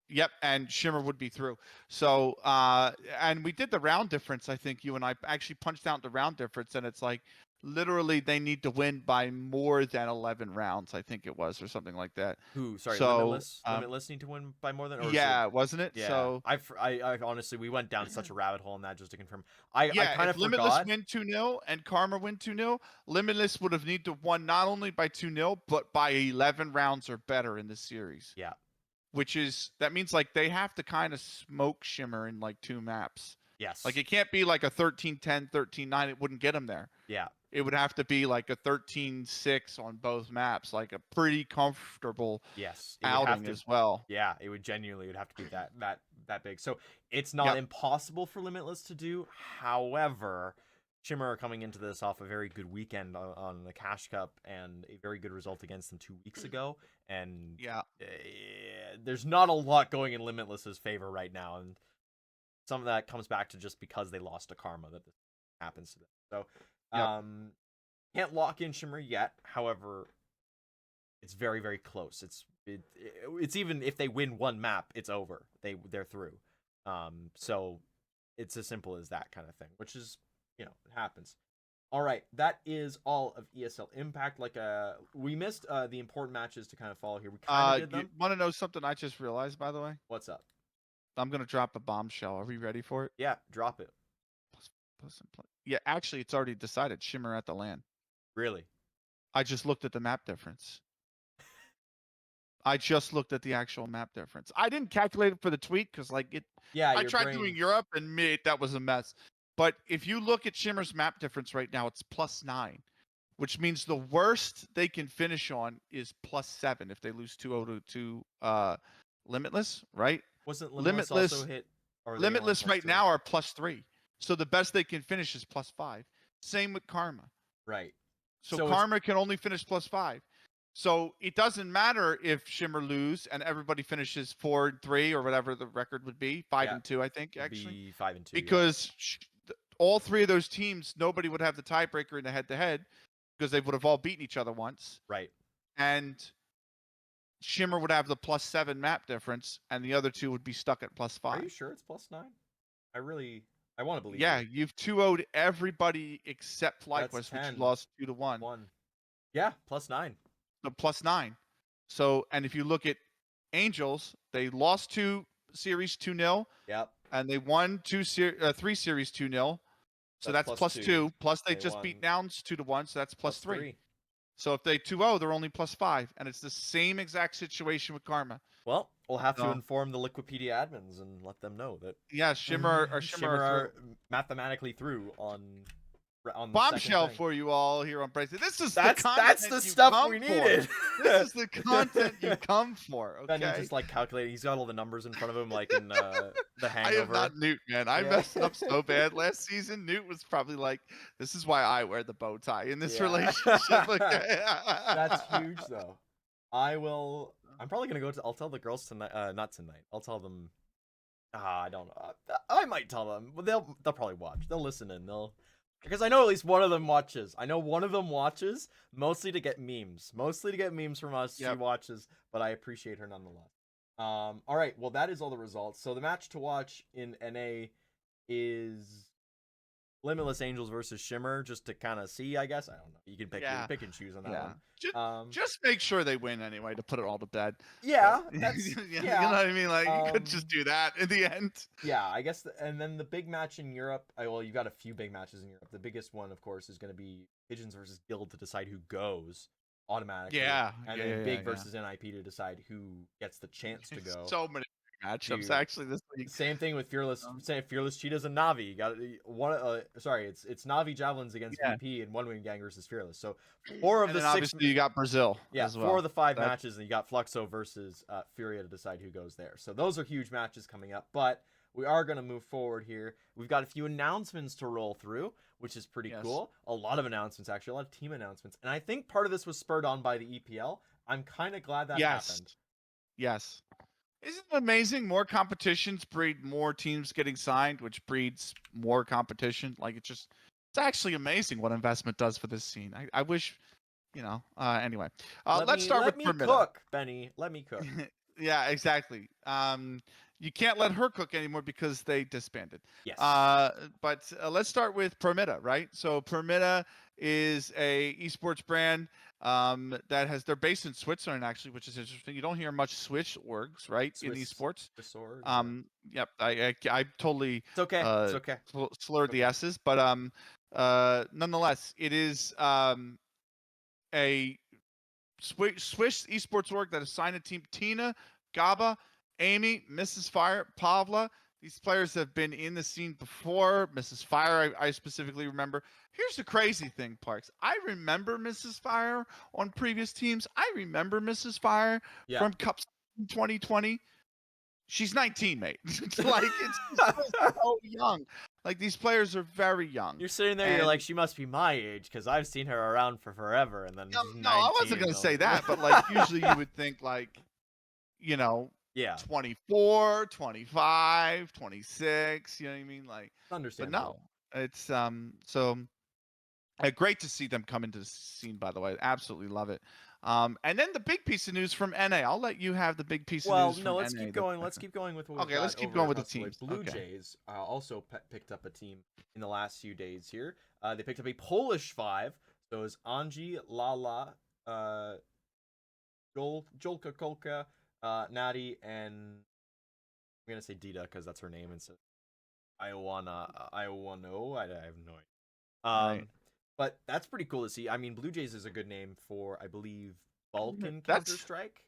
A: Yep, and Shimmer would be through. So, and we did the round difference. I think you and I actually punched out the round difference, and it's like literally they need to win by more than 11 rounds. I think it was, or something like that.
B: Sorry,
A: so,
B: Limitless need to win by more than. Or
A: yeah, wasn't it?
B: Yeah.
A: So
B: I honestly, we went down such a rabbit hole on that just to confirm. I kind of
A: Limitless
B: forgot.
A: win 2-0 and Karma win 2-0. Limitless would have needed to won not only by 2-0 but by 11 rounds or better in the series.
B: Yeah.
A: Which is, that means like they have to kind of smoke Shimmer in like 2 maps.
B: Yes.
A: Like it can't be like a 13-10, 13-9. It wouldn't get them there.
B: Yeah.
A: It would have to be like a 13-6 on both maps, like a pretty comfortable outing as well.
B: Yeah, it would have to be that big. So it's not impossible for Limitless to do. However, Shimmer are coming into this off a very good weekend on the Cash Cup and a very good result against them 2 weeks ago. And there's not a lot going in Limitless's favor right now, and some of that comes back to just because they lost to Karma that this happens to them. So can't lock in Shimmer yet. However, it's very, very close. It's even if they win one map, it's over. They're through. So it's as simple as that kind of thing, which is, it happens. All right, that is all of ESL Impact. We missed the important matches to kind of follow here. We kind of did them.
A: You want to know something I just realized, by the way?
B: What's up?
A: I'm gonna drop a bombshell. Are we ready for it?
B: Yeah, drop it.
A: Yeah, actually, it's already decided. Shimmer at the land.
B: Really?
A: I just looked at the map difference. I just looked at the actual map difference. I didn't calculate it for the tweet because, I tried doing Europe and that was a mess. But if you look at Shimmer's map difference right now, it's +9, which means the worst they can finish on is +7 if they lose 2-0 to Limitless, right?
B: Wasn't Limitless also hit?
A: Limitless right now are +3. So the best they can finish is +5. Same with Karma.
B: Right.
A: So Karma can only finish +5. So it doesn't matter if Shimmer lose and everybody finishes 4-3 or whatever the record would be, 5-2, I think, actually.
B: 5-2.
A: Because all 3 of those teams, nobody would have the tiebreaker in the head-to-head because they would have all beaten each other once.
B: Right.
A: And Shimmer would have the +7 map difference, and the other 2 would be stuck at +5.
B: Are you sure it's +9? I want to believe.
A: Yeah, you've 2-0'd everybody except FlyQuest, which lost 2-1.
B: Yeah, +9.
A: The +9. So, and if you look at Angels, they lost 2 series 2-0.
B: Yep.
A: And they won 3 series 2-0. So that's +2. Plus they just beat Nouns 2-1, so that's +3. So if they 2-0, they're only +5, and it's the same exact situation with Karma.
B: Well, we'll have to inform the Liquipedia admins and let them know that.
A: Yeah, Shimmer
B: are mathematically through on
A: bombshell for you all here on Bracing. That's the
B: stuff we needed.
A: This is the content you come for. Okay.
B: Then he's just calculating. He's got all the numbers in front of him, in the Hangover.
A: I am not Newt, man. I messed up so bad last season. Newt was probably like, "This is why I wear the bow tie in this relationship."
B: That's huge, though. I'm probably gonna go. I'll tell the girls tonight. Not tonight. I'll tell them. I don't know. I might tell them. But they'll probably watch. They'll listen and because I know at least one of them watches. I know one of them watches mostly to get memes. Mostly to get memes from us. Yep. She watches, but I appreciate her nonetheless. All right. Well, that is all the results. So the match to watch in NA is Limitless Angels versus Shimmer, just to kind of see, I guess. I don't know. You can pick and choose on that one.
A: Just make sure they win anyway to put it all to bed.
B: Yeah,
A: But,
B: that's
A: you know what I mean. Like you could just do that in the end.
B: Yeah, I guess. And then the big match in Europe. Well, you got a few big matches in Europe. The biggest one, of course, is going to be Pigeons versus Guild to decide who goes automatically. And then Big versus NIP to decide who gets the chance to go.
A: So many matchups actually this week.
B: Same thing with Fearless Cheetahs and Navi. You got one. Sorry, it's Navi Javelins against VP and One Wing Gang versus Fearless. So 4 of the 6.
A: Obviously, you got Brazil.
B: Yeah,
A: as well.
B: 4 of the 5 matches, and you got Fluxo versus Furia to decide who goes there. So those are huge matches coming up. But we are going to move forward here. We've got a few announcements to roll through, which is pretty cool. A lot of announcements, actually, a lot of team announcements. And I think part of this was spurred on by the EPL. I'm kind of glad that happened.
A: Yes. Isn't it amazing? More competitions breed more teams getting signed, which breeds more competition. Like it's actually amazing what investment does for this scene. I wish, anyway. Let's start with
B: Let me cook, Benny. Let me cook.
A: Yeah, exactly. You can't let her cook anymore because they disbanded.
B: Yes.
A: But let's start with Permita, right? So Permita is a esports brand they're based in Switzerland actually, which is interesting. You don't hear much Swiss orgs, right, in esports.
B: Swiss org,
A: Yep. I totally.
B: It's okay. It's okay.
A: Slurred the S's, but nonetheless, it is a Swiss esports org that assigned a team. Tina, Gaba, Amy, Mrs. Fire, Pavla. These players have been in the scene before. Mrs. Fire, I specifically remember. Here's the crazy thing, Parks. I remember Mrs. Fire on previous teams. I remember Mrs. Fire from Cups 2020. She's 19, mate. Like it's so young. Like these players are very young.
B: You're sitting there, you're like, she must be my age because I've seen her around for forever. And then
A: no, I wasn't gonna say that, but like usually you would think like, 24, 25, 26, you know what I mean? Like,
B: understandable.
A: But no, it's so great to see them come into the scene, by the way. Absolutely love it. And then the big piece of news from NA. I'll let you have the big piece of news from NA.
B: Let's keep going. Let's keep going with what
A: let's keep going with the teams.
B: Blue Jays also picked up a team in the last few days here. They picked up a Polish 5. So it was Anji, Lala, Jolka Kolka, Natty, and I'm gonna say Dita because that's her name. And so Iowano. I have no idea.
A: Right.
B: But that's pretty cool to see. I mean, Blue Jays is a good name for, I believe, Balkan Counter-Strike.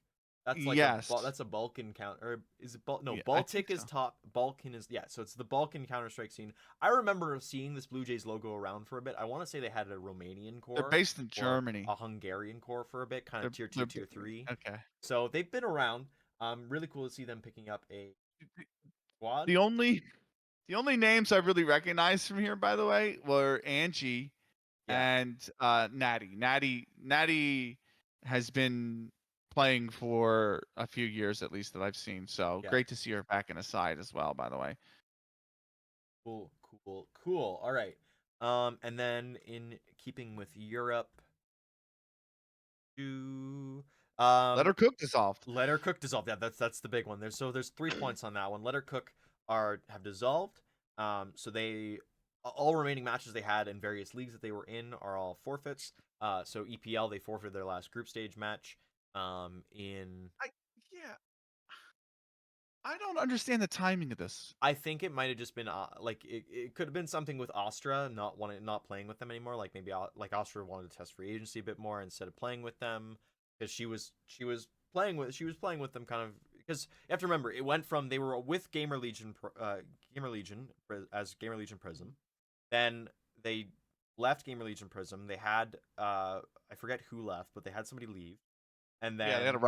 B: That's like that's a Balkan counter. Or is it no? Baltic is top. Balkan is so it's the Balkan Counter-Strike scene. I remember seeing this Blue Jays logo around for a bit. I want to say they had a Romanian core.
A: They're based in Germany.
B: A Hungarian core for a bit, kind of tier 2, tier 3.
A: Okay.
B: So they've been around. Really cool to see them picking up a squad.
A: The only names I really recognized from here, by the way, were Angie and Natty. Natty has been playing for a few years at least that I've seen. So great to see her back in a side as well, by the way.
B: Cool. All right. And then in keeping with Europe,
A: Let Her Cook dissolved.
B: Let Her Cook dissolved. Yeah, that's the big one. There's 3 points on that one. Let Her Cook have dissolved. So they all remaining matches they had in various leagues that they were in are all forfeits. So EPL, they forfeited their last group stage match. I
A: don't understand the timing of this.
B: I think it might have just been it could have been something with Astra not playing with them anymore. Like maybe Astra wanted to test free agency a bit more instead of playing with them because she was playing with them kind of because you have to remember it went from they were with Gamer Legion as Gamer Legion Prism, then they left Gamer Legion Prism. They had I forget who left, but they had somebody leave. And then
A: they had a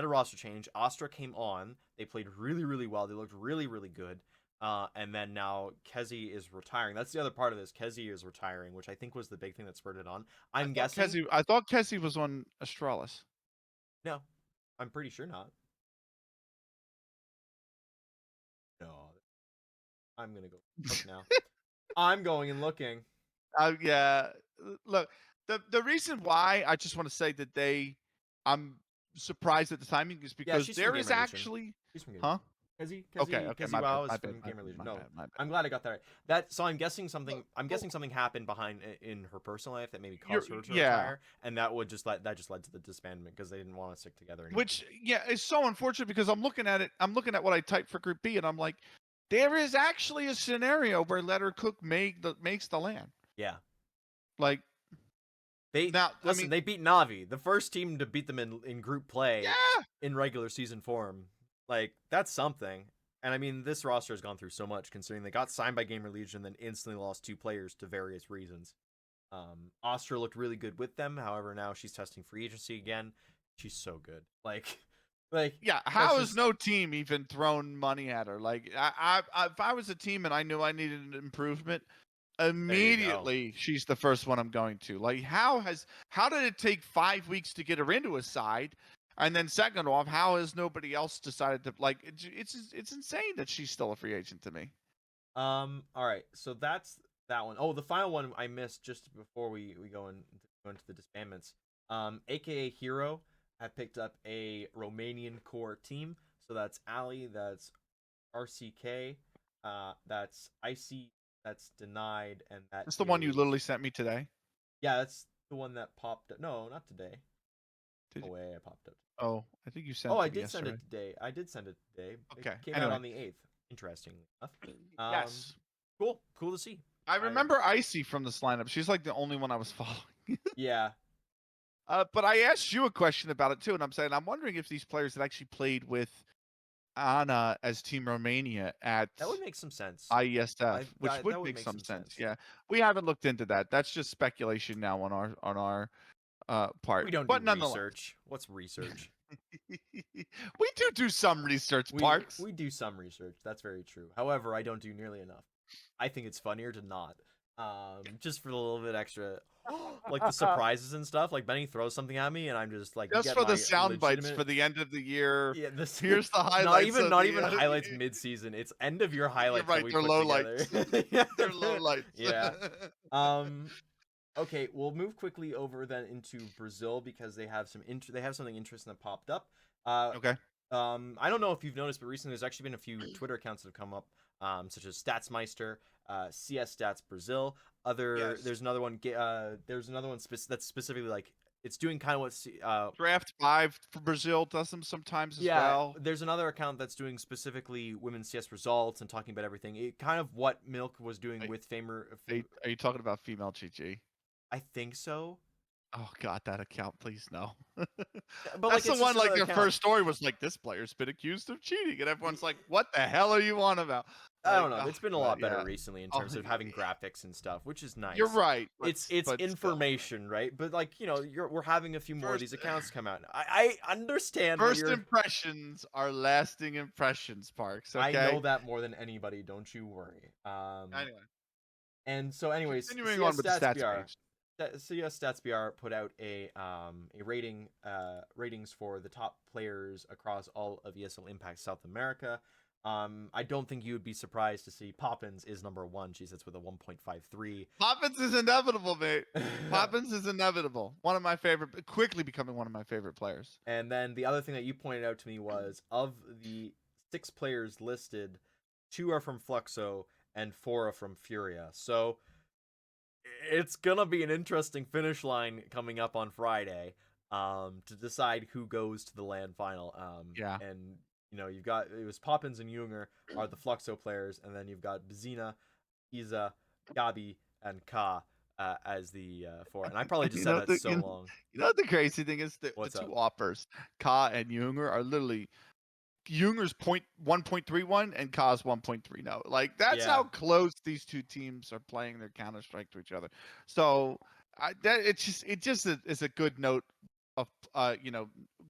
A: roster change.
B: Astra came on. They played really, really well. They looked really, really good. And then now Kezi is retiring. That's the other part of this. Kezi is retiring, which I think was the big thing that spurred it on. I
A: thought Kezi was on Astralis.
B: No, I'm pretty sure not. No, I'm gonna go look now. I'm going and looking.
A: Yeah. Look, the reason why I just want to say that I'm surprised at the timing is because there is actually, Okay, my bad,
B: Wow is
A: my
B: from
A: bad,
B: Gamer Legion.
A: my
B: No,
A: bad, my bad.
B: I'm glad I got that right. So I'm guessing something happened behind in her personal life that maybe caused her to
A: Yeah.
B: retire, and that just led to the disbandment because they didn't want to stick together anymore.
A: Which, is so unfortunate because I'm looking at it. I'm looking at what I typed for Group B, and I'm like, there is actually a scenario where Letter Cook makes the land.
B: Yeah.
A: Like,
B: they beat Navi, the first team to beat them in group play in regular season form. Like, that's something. And I mean, this roster has gone through so much, considering they got signed by Gamer Legion, then instantly lost 2 players to various reasons. Astra looked really good with them. However, now she's testing free agency again. She's so good. Like,
A: how has no team even thrown money at her? Like, if I was a team and I knew I needed an improvement, immediately she's the first one I'm going to. Like, how did it take 5 weeks to get her into a side? And then second off, how has nobody else decided to, like, it's insane that she's still a free agent to me.
B: All right, so that's that one. Oh, the final one I missed just before we go into the disbandments. AKA Hero have picked up a Romanian core team. So that's Ali, that's RCK, that's IC, that's Denied, and
A: That's the one you literally sent me today.
B: Yeah, that's the one that popped up. No, not today. I popped up.
A: Oh, I think you sent.
B: Oh, I did send it today.
A: Okay.
B: It came out on the 8th. Interestingly enough.
A: Yes.
B: Cool to see.
A: I remember Icy from this lineup. She's like the only one I was following.
B: Yeah.
A: But I asked you a question about it too, and I'm wondering if these players had actually played with Anna as Team Romania at
B: that would make some sense.
A: IESF, which would make some sense. Yeah, we haven't looked into that. That's just speculation now on our part.
B: We don't
A: but
B: do research. What's research?
A: We do some research, Parks.
B: We do some research. That's very true. However, I don't do nearly enough. I think it's funnier to not. Just for a little bit extra, like the surprises and stuff. Like Benny throws something at me, and I'm just like,
A: just for the sound bites for the end of the year.
B: Yeah,
A: here's the highlights.
B: Not even highlights mid-season. It's end of year highlights.
A: You're right. They're low lights. They're low lights.
B: Yeah. Okay, we'll move quickly over then into Brazil because they have something interesting that popped up.
A: Okay.
B: I don't know if you've noticed, but recently there's actually been a few Twitter accounts that have come up, such as Statsmeister, CS Stats Brazil. There's another one. There's another one that's specifically like it's doing kind of what
A: Draft 5 for Brazil does them sometimes as well.
B: There's another account that's doing specifically women's CS results and talking about everything. Kind of what Milk was doing with Famer.
A: Are you talking about female GG?
B: I think so.
A: Oh God, that account, please no.
B: But
A: that's the one. Like their first story was like, this player's been accused of cheating, and everyone's like, what the hell are you on about?
B: I don't know. It's been a lot better recently in terms of having graphics and stuff, which is nice.
A: You're right.
B: It's information, right? But like we're having a few more of these accounts come out. I understand.
A: First impressions are lasting impressions, Parks. Okay?
B: I know that more than anybody. Don't you worry.
A: Anyway.
B: And so, anyways,
A: continuing on with the stats page.
B: CS Stats BR put out a ratings for the top players across all of ESL Impact South America. I don't think you would be surprised to see Poppins is number 1. She sits with a 1.53.
A: Poppins is inevitable, mate. Poppins is inevitable. One of my favorite, quickly becoming one of my favorite players.
B: And then the other thing that you pointed out to me was of the 6 players listed, 2 are from Fluxo and 4 are from Furia. So it's gonna be an interesting finish line coming up on Friday to decide who goes to the LAN final. And you've got it was Poppins and Junger are the Fluxo players, and then you've got Bezina, Isa, Gabi, and Ka as the 4. And I probably just said that so long.
A: You know what the crazy thing is? The 2 offers, Ka and Junger, are literally Junger's 1.31 and Ka's 1.30. Like that's how close these 2 teams are playing their Counter-Strike to each other. So it just is a good note of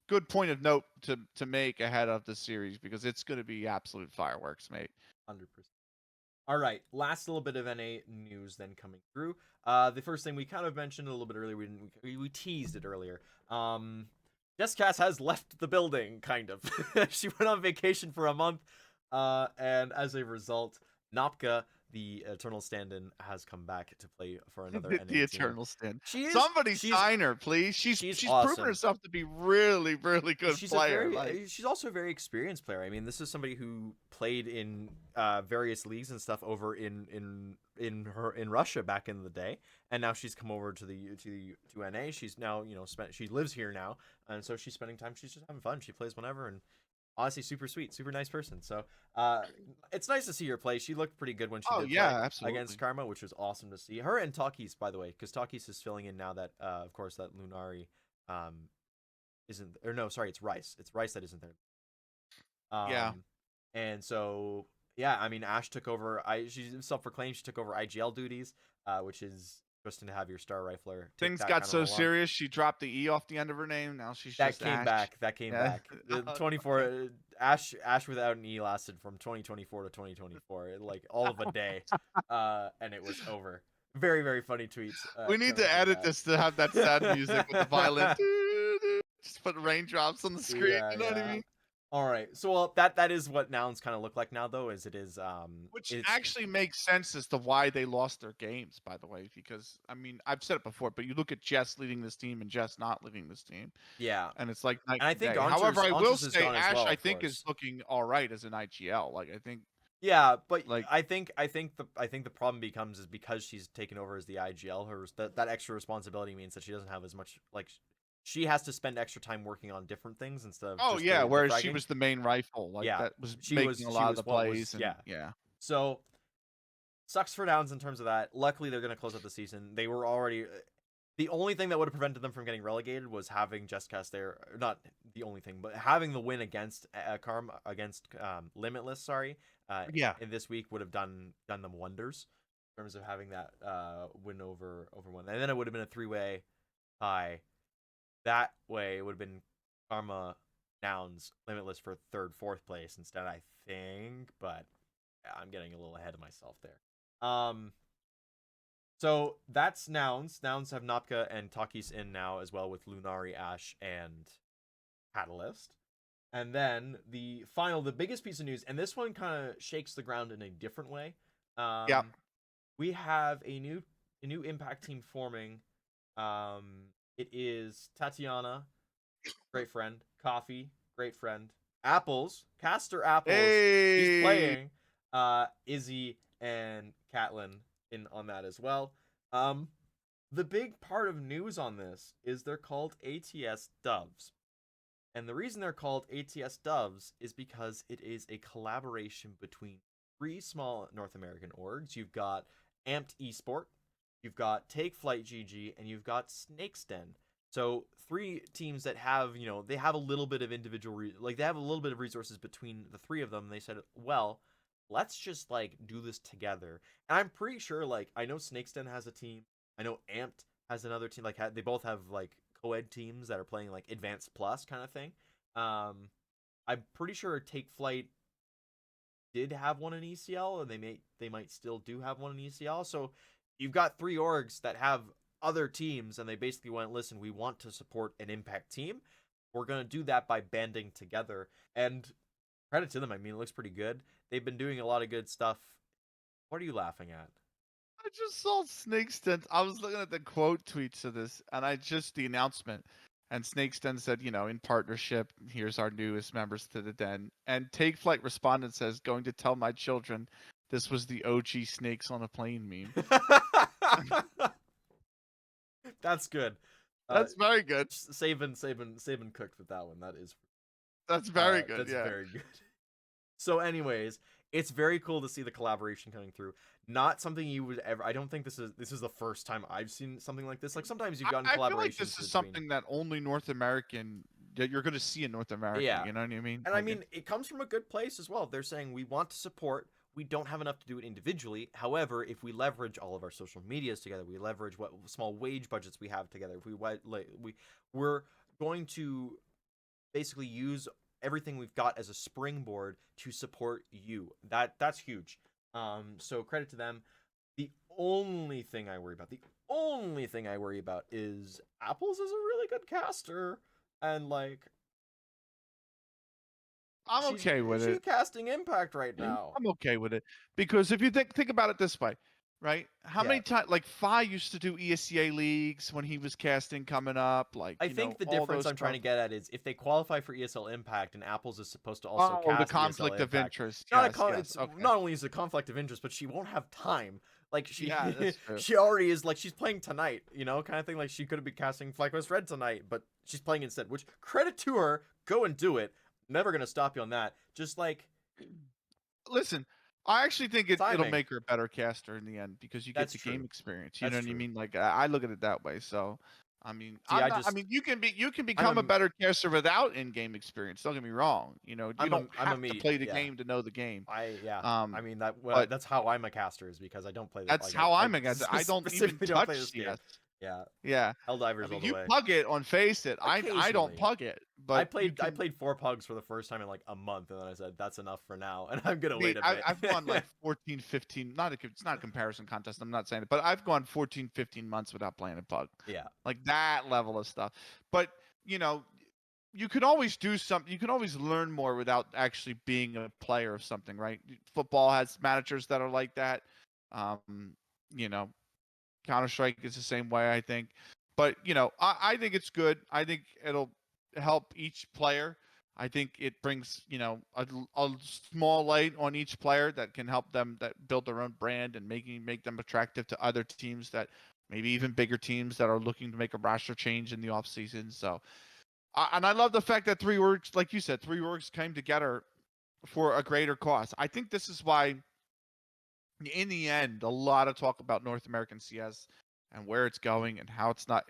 A: good point of note to make ahead of the series, because it's going to be absolute fireworks, mate.
B: 100%. All right, last little bit of NA news then coming through. The first thing we kind of mentioned a little bit earlier, we teased it earlier. Jesscass has left the building, kind of. She went on vacation for a month, and as a result, Nopka, the Eternal Stand-in has come back to play for another
A: The
B: NA team.
A: Eternal Stand.
B: She is
A: Somebody
B: she's
A: sign her, please. She's proven
B: awesome.
A: herself to be really, really good
B: She's
A: player. Like,
B: she's also a very experienced player. I mean, this is somebody who played in various leagues and stuff over in Russia back in the day, and now she's come over to NA. She's now she lives here now, and so she's spending time. She's just having fun. She plays whenever, and honestly, super sweet, super nice person. So it's nice to see her play. She looked pretty good when she did play
A: absolutely.
B: against Karma, which was awesome to see. Her and Takis, by the way, because Takis is filling in now that of course that Lunari isn't, or no, sorry, it's Rice. It's Rice that isn't there.
A: Yeah.
B: And so yeah, I mean, Ash took over. She's self-proclaimed. She took over IGL duties, which is interesting to have your star rifler.
A: Things got so serious, she dropped the E off the end of her name. Now she's just Ash.
B: That came back. The 24 Ash without an E lasted from 2024 to 2024, like all of a day, and it was over. Very, very funny tweets.
A: We need to edit this to have that sad music with the violin. Just put raindrops on the screen. You know what I mean?
B: All right. So that is what nouns kind of look like now, though, is it is
A: which actually makes sense as to why they lost their games, by the way, because I mean, I've said it before, but you look at Jess leading this team and Jess not leading this team.
B: Yeah.
A: And it's like night
B: and I think
A: however, I will say Ash
B: well,
A: I think is looking all right as an IGL. Like I think
B: yeah, but like I think the problem becomes is because she's taken over as the IGL, that extra responsibility means that she doesn't have as much, like she has to spend extra time working on different things instead of
A: whereas she was the main rifle, like that was making a lot of the plays.
B: So sucks for Downs in terms of that. Luckily, they're going to close out the season. They were already the only thing that would have prevented them from getting relegated was having Jessica there. Not the only thing, but having the win against Karma against Limitless. Sorry, in this week would have done them wonders in terms of having that win over one, and then it would have been a 3-way tie. That way, it would have been Karma, Nouns, Limitless for 3rd, 4th place instead, I think. But yeah, I'm getting a little ahead of myself there. So that's Nouns. Nouns have Napka and Takis in now as well with Lunari, Ash, and Catalyst. And then the biggest piece of news, and this one kind of shakes the ground in a different way. We have a new Impact team forming. It is Tatiana, great friend. Coffee, great friend. Apples, Caster Apples. He's playing. Izzy and Catelyn in on that as well. The big part of news on this is they're called ATS Doves. And the reason they're called ATS Doves is because it is a collaboration between 3 small North American orgs. You've got Amped Esport, you've got Take Flight GG, and you've got Snake's Den. So 3 teams that have, they have a little bit of individual, they have a little bit of resources between the 3 of them. They said, well, let's just do this together. And I'm pretty sure, I know Snake's Den has a team. I know Amped has another team. They both have co-ed teams that are playing Advanced Plus kind of thing. I'm pretty sure Take Flight did have one in ECL, or they might still do have one in ECL. So you've got 3 orgs that have other teams, and they basically went, listen, we want to support an Impact team. We're going to do that by banding together. And credit to them. I mean, it looks pretty good. They've been doing a lot of good stuff. What are you laughing at?
A: I just saw Snake's Den. I was looking at the quote tweets of this, and the announcement. And Snake's Den said, in partnership, here's our newest members to the Den. And Take Flight responded and says, going to tell my children this was the OG Snakes on a Plane meme.
B: That's good.
A: That's very good.
B: Saban cooked with that one.
A: That's very good.
B: That's very good. So anyways, it's very cool to see the collaboration coming through. Not something you would ever. I don't think this is the first time I've seen something like this. Sometimes you've gotten collaborations. I feel like
A: this is something that only North American that you're going to see in North America. Yeah. You know what I mean?
B: And I mean, it comes from a good place as well. They're saying we want to support. We don't have enough to do it individually. However, if we leverage all of our social medias together, we leverage what small wage budgets we have together. If we're going to basically use everything we've got as a springboard to support you. That's huge. So credit to them. The only thing I worry about is Apples is a really good caster, and
A: I'm okay with
B: She's
A: it.
B: casting Impact right now.
A: I'm okay with it because if you think about it this way, right? How many times like Fi used to do ESCA leagues when he was casting coming up, like
B: I think the
A: all
B: difference
A: those
B: I'm trying
A: stuff.
B: to get at is if they qualify for ESL Impact and Apples is supposed to also
A: Oh, the
B: cast ESL
A: conflict of
B: Impact,
A: interest.
B: not a
A: Yes, yes.
B: it's
A: Okay.
B: not only is it a conflict of interest, but she won't have time. Like
A: Yeah, that's true.
B: she already is like she's playing tonight, kind of thing. Like she could have been casting FlyQuest Red tonight, but she's playing instead. Which credit to her, go and do it. Never gonna stop you on that. Just like
A: Listen, I actually think it'll
B: timing.
A: make her a better caster in the end because you get
B: That's
A: the
B: true.
A: game experience. You know
B: That's
A: what I
B: true.
A: mean? Like I look at it that way. So, I mean,
B: See,
A: I'm not. I mean, you can become a
B: I'm
A: better caster without in-game experience. Don't get me wrong. You don't
B: I'm a
A: have to
B: me.
A: play the
B: Yeah.
A: game to know the game.
B: Yeah. I
A: Um,
B: mean
A: but
B: that's how I'm a caster is because I don't play that.
A: that's
B: Like
A: how
B: I
A: I'm against it. I don't even
B: specifically don't play
A: touch
B: this game.
A: CS.
B: Yeah.
A: Yeah, I
B: Helldivers all
A: mean,
B: the
A: you
B: way.
A: pug it on Face It. I don't
B: Occasionally.
A: pug it, but you
B: I
A: can.
B: played 4 pugs for the first time in like a month, and then I said that's enough for now, and I'm gonna
A: Mate,
B: wait a bit.
A: I've gone like 14, 15, it's not a comparison contest, I'm not saying it, but I've gone 14, 15 months without playing a pug.
B: Yeah.
A: Like that level of stuff. But, you know, you can always do something, you can always learn more without actually being a player of something, right? Football has managers that are like that. Um, you know, Counter-Strike is the same way, I think. But, I think it's good. I think it'll help each player. I think it brings, a small light on each player that can help them that build their own brand and make them attractive to other teams that maybe even bigger teams that are looking to make a roster change in the off season. So, and I love the fact that three orgs, like you said, three orgs came together for a greater cause. I think this is why in the end, a lot of talk about North American CS and where it's going and how it's not,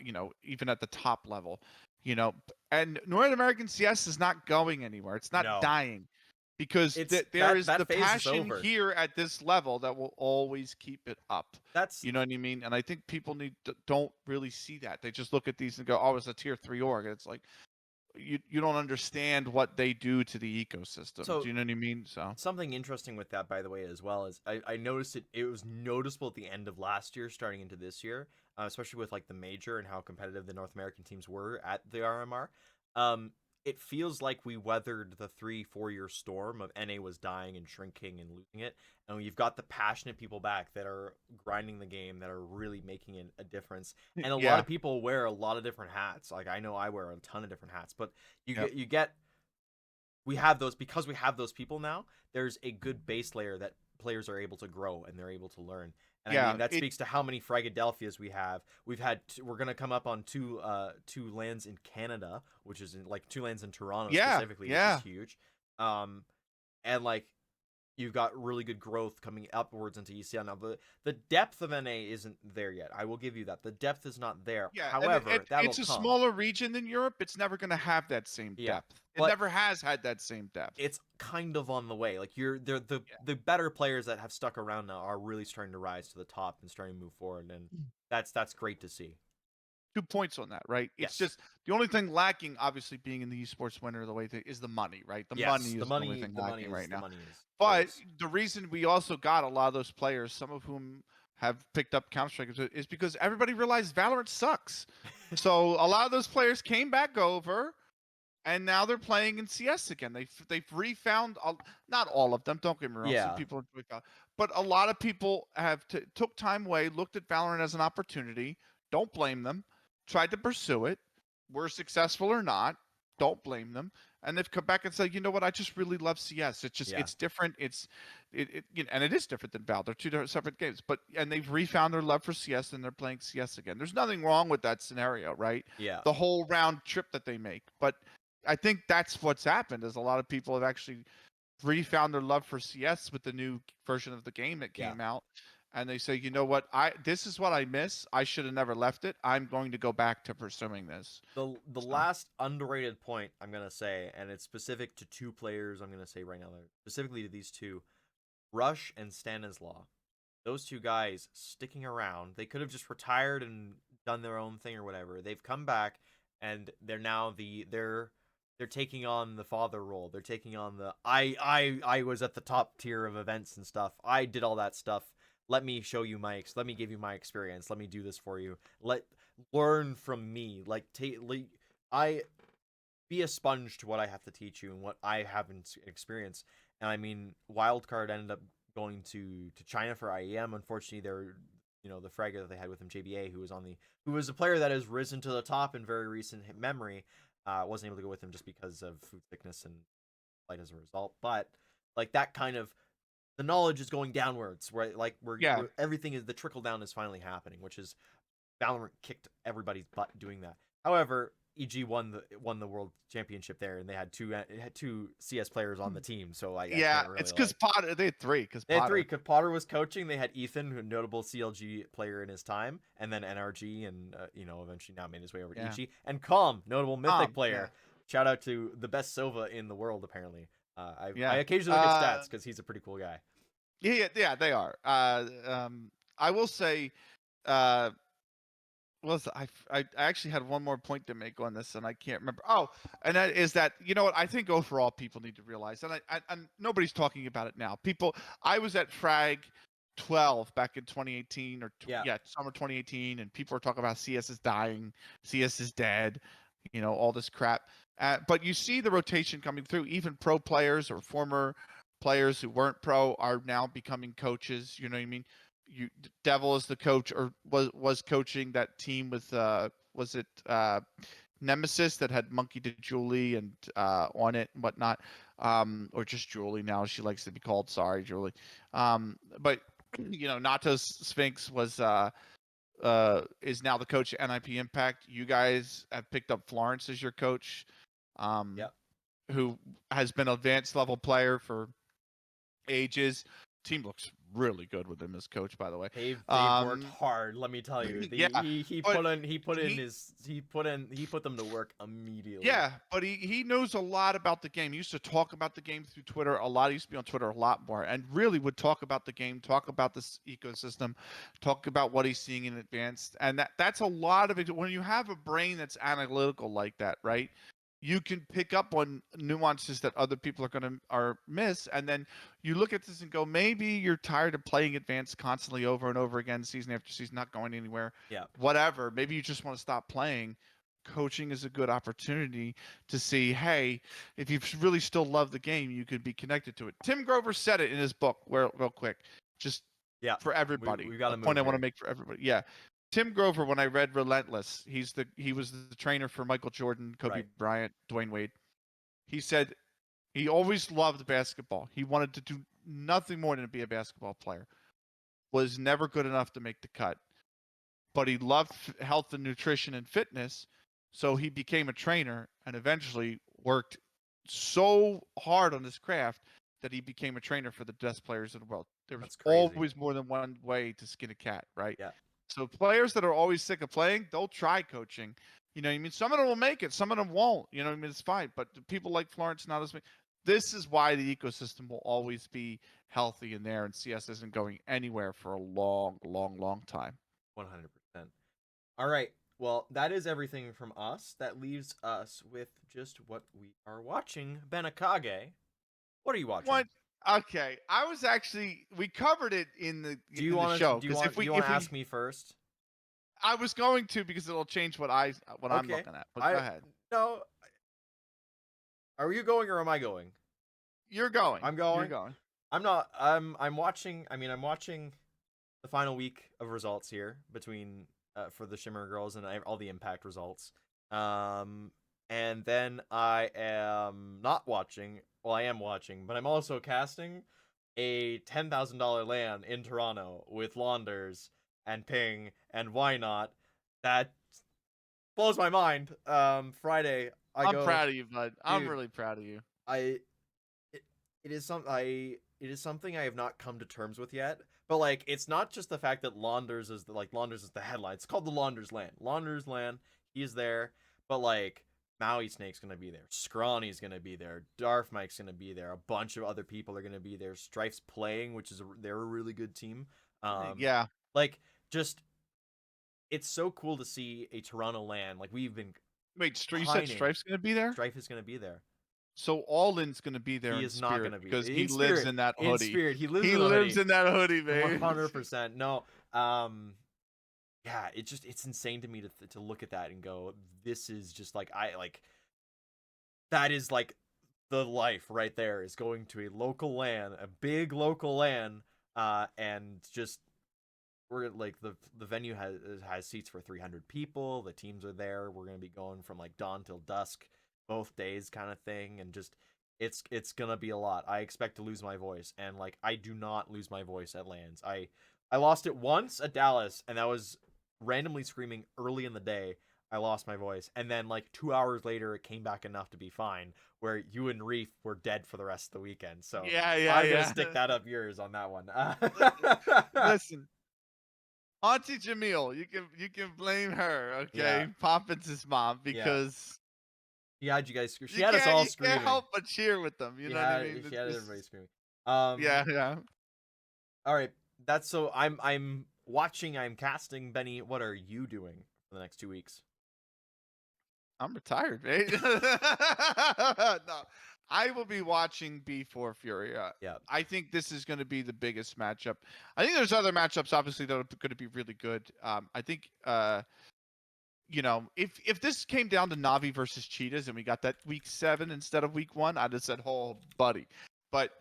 A: even at the top level, and North American CS is not going anywhere. It's not
B: No.
A: dying because
B: It's
A: there is the
B: that phase is
A: passion
B: over.
A: here at this level that will always keep it up.
B: That's
A: You know what I mean? And I think people don't really see that. They just look at these and go, "Oh, it's a tier 3 org." And it's like you don't understand what they do to the ecosystem.
B: so
A: Do you know what I mean? So
B: something interesting with that, by the way, as well is I noticed it was noticeable at the end of last year, starting into this year, especially with like the major and how competitive the North American teams were at the RMR. Um, it feels like we weathered the 3-4 year storm of NA was dying and shrinking and losing it, and you've got the passionate people back that are grinding the game, that are really making a difference. And a lot
A: yeah,
B: of people wear a lot of different hats. Like I know I wear a ton of different hats, but
A: yeah,
B: you get we have those because we have those people now. There's a good base layer that players are able to grow and they're able to learn. And I
A: yeah.
B: mean that speaks to how many Fragadelphias we have. We're gonna come up on two lands in Canada, which is in like 2 lands in Toronto
A: Yeah,
B: specifically, which
A: yeah.
B: is huge. And like you've got really good growth coming upwards into ECL now. The depth of NA isn't there yet. I will give you that. The depth is not there.
A: Yeah, and
B: However, that'll
A: it's a
B: come.
A: smaller region than Europe. It's never going to have that same
B: Yeah,
A: depth. It
B: but
A: never has had that same depth.
B: it's kind of on the way. Like
A: Yeah.
B: the better players that have stuck around now are really starting to rise to the top and starting to move forward, and that's great to see.
A: 2 points on that, right? It's
B: Yes.
A: just the only thing lacking, obviously, being in the esports winner the way is the money, right? The money
B: Yes,
A: is the only thing lacking right
B: the
A: now.
B: money is
A: But
B: close.
A: the reason we also got a lot of those players, some of whom have picked up Counter Strike, is because everybody realized Valorant sucks. So a lot of those players came back over and now they're playing in CS again. They've refound not all of them. Don't get me wrong. Some
B: Yeah.
A: people enjoy Valorant, but a lot of people have took time away, looked at Valorant as an opportunity. Don't blame them. Tried to pursue it. Were successful or not. Don't blame them. And they've come back and said, you know what? I just really love CS. It's just
B: Yeah.
A: it's different. And it is different than Val. They're two different separate games. And they've refound their love for CS and they're playing CS again. There's nothing wrong with that scenario, right?
B: Yeah.
A: The whole round trip that they make, but I think that's what's happened is a lot of people have actually refound their love for CS with the new version of the game that
B: Yeah.
A: came out. And they say, you know what, this is what I miss. I should have never left it. I'm going to go back to pursuing this.
B: The last underrated point I'm gonna say, and it's specific to 2 players I'm gonna say right now, specifically to these two, Rush and Stanislaw. Those 2 guys sticking around. They could have just retired and done their own thing or whatever. They've come back and they're now they're taking on the father role. They're taking on the I was at the top tier of events and stuff. I did all that stuff. Let me show you let me give you my experience. Let me do this for you. Learn from me. I be a sponge to what I have to teach you and what I haven't experienced. And I mean, Wildcard ended up going to China for IEM. Unfortunately, they're the fragger that they had with him, JBA, who was a player that has risen to the top in very recent memory, wasn't able to go with him just because of food sickness and flight as a result. But like that kind of the knowledge is going downwards, right? Like
A: Yeah.
B: everything is the trickle down is finally happening, which is Valorant kicked everybody's butt doing that. However, EG won the world championship there, and they had two CS players on the team. So I
A: Yeah,
B: can't really
A: it's because Potter. They had three. Because
B: they had
A: Potter.
B: three. Because Potter was coaching. They had Ethan, who a notable CLG player in his time, and then NRG, and eventually now made his way over to
A: Yeah.
B: EG, and Calm, notable Mythic
A: Yeah.
B: player. Shout out to the best Sova in the world, apparently.
A: Yeah.
B: I occasionally look at stats because he's a pretty cool guy.
A: Yeah, they are. I will say, I actually had one more point to make on this, and I can't remember. Oh, and that is that what I think overall people need to realize, and and nobody's talking about it now. I was at Frag 12 back in 2018 summer 2018, and people were talking about CS is dying, CS is dead, all this crap. But you see the rotation coming through. Even pro players or former players who weren't pro are now becoming coaches. You know what I mean? Devil is the coach, or was coaching that team with was it Nemesis that had Monkey to Julie and on it and whatnot, or just Julie now she likes to be called. Sorry, Julie. But Natos Sphinx was is now the coach at NIP Impact. You guys have picked up Florence as your coach,
B: Yep.
A: who has been an advanced level player for ages. Team looks really good with him as coach, by the way.
B: They've worked hard, let me tell you.
A: Yeah,
B: He put them to work immediately.
A: Yeah, but he knows a lot about the game. He used to talk about the game through Twitter a lot. He used to be on Twitter a lot more, and really would talk about the game, talk about this ecosystem, talk about what he's seeing in advanced. And that's a lot of it. When you have a brain that's analytical like that, right? You can pick up on nuances that other people are miss, and then you look at this and go, maybe you're tired of playing advanced constantly over and over again, season after season, not going anywhere.
B: Yeah.
A: Whatever. Maybe you just want to stop playing. Coaching is a good opportunity to see, hey, if you really still love the game, you could be connected to it. Tim Grover said it in his book, real quick, just for everybody.
B: We got a
A: point I want to make for everybody. Yeah. Tim Grover, when I read Relentless, he was the trainer for Michael Jordan, Kobe Bryant, Dwayne Wade. He said he always loved basketball. He wanted to do nothing more than to be a basketball player. Was never good enough to make the cut. But he loved health and nutrition and fitness, so he became a trainer and eventually worked so hard on his craft that he became a trainer for the best players in the world. There was always more than one way to skin a cat, right?
B: Yeah.
A: So players that are always sick of playing, they'll try coaching. You know what I mean? Some of them will make it, some of them won't. You know what I mean? It's fine. But people like Florence, not as many. This is why the ecosystem will always be healthy in there, and CS isn't going anywhere for a long, long, long time.
B: 100%. All right. Well, that is everything from us. That leaves us with just what we are watching. Benikage, what are you watching?
A: What? Okay, I was actually we covered it in the show.
B: Do you want to ask me first?
A: I was going to, because it'll change what I'm looking at. But go ahead.
B: No. Are you going or am I going?
A: You're going.
B: I'm going.
A: You're going.
B: I'm not. I'm watching. I mean, I'm watching the final week of results here between for the Shimmer Girls and all the Impact results. And then I am not watching. Well, I am watching, but I'm also casting a $10,000 LAN in Toronto with Launders and Ping and Why Not. That blows my mind. Friday,
A: I'm proud of you, bud. I'm really proud of you.
B: It is something I have not come to terms with yet. But like, it's not just the fact that Launders is the headline. It's called the Launders LAN. Launders LAN. He's there, but like, Maui Snake's gonna be there. Scrawny's gonna be there. Darf Mike's gonna be there. A bunch of other people are gonna be there. Strife's playing, which is they're a really good team.
A: Yeah.
B: Like, just, it's so cool to see a Toronto LAN. Like, we've been.
A: Wait, you said Strife's gonna be there?
B: Strife is gonna be there.
A: So Alden's gonna be there.
B: He is not gonna be,
A: because he lives in that hoodie.
B: In spirit, he lives
A: in that hoodie, man.
B: 100%. No. Yeah, it's insane to me to look at that and go, this is just like, that is like the life right there, is going to a local LAN, a big local LAN, and just we're like the venue has seats for 300 people. The teams are there. We're gonna be going from like dawn till dusk, both days, kind of thing, and just it's gonna be a lot. I expect to lose my voice, and like I do not lose my voice at LANs. I lost it once at Dallas, and that was randomly screaming early in the day. I lost my voice, and then like 2 hours later, it came back enough to be fine. Where you and Reef were dead for the rest of the weekend. So I'm gonna stick that up yours on that one.
A: Listen, Auntie Jamil, you can blame her, okay?
B: Yeah.
A: Poppins' mom, because
B: She had you guys. She had us all
A: you
B: screaming.
A: can't help but cheer with them. You know what I mean?
B: She had everybody screaming.
A: Yeah.
B: All right. That's so. I'm watching. I'm casting. Benny, what are you doing for the next 2 weeks?
A: I'm retired, mate. No, I will be watching B4 Furia.
B: Yeah.
A: I think this is going to be the biggest matchup. I think there's other matchups, obviously, that are going to be really good. I think, if this came down to Navi versus Cheetahs and we got that week 7 instead of week 1, I'd have said, "Oh, buddy." But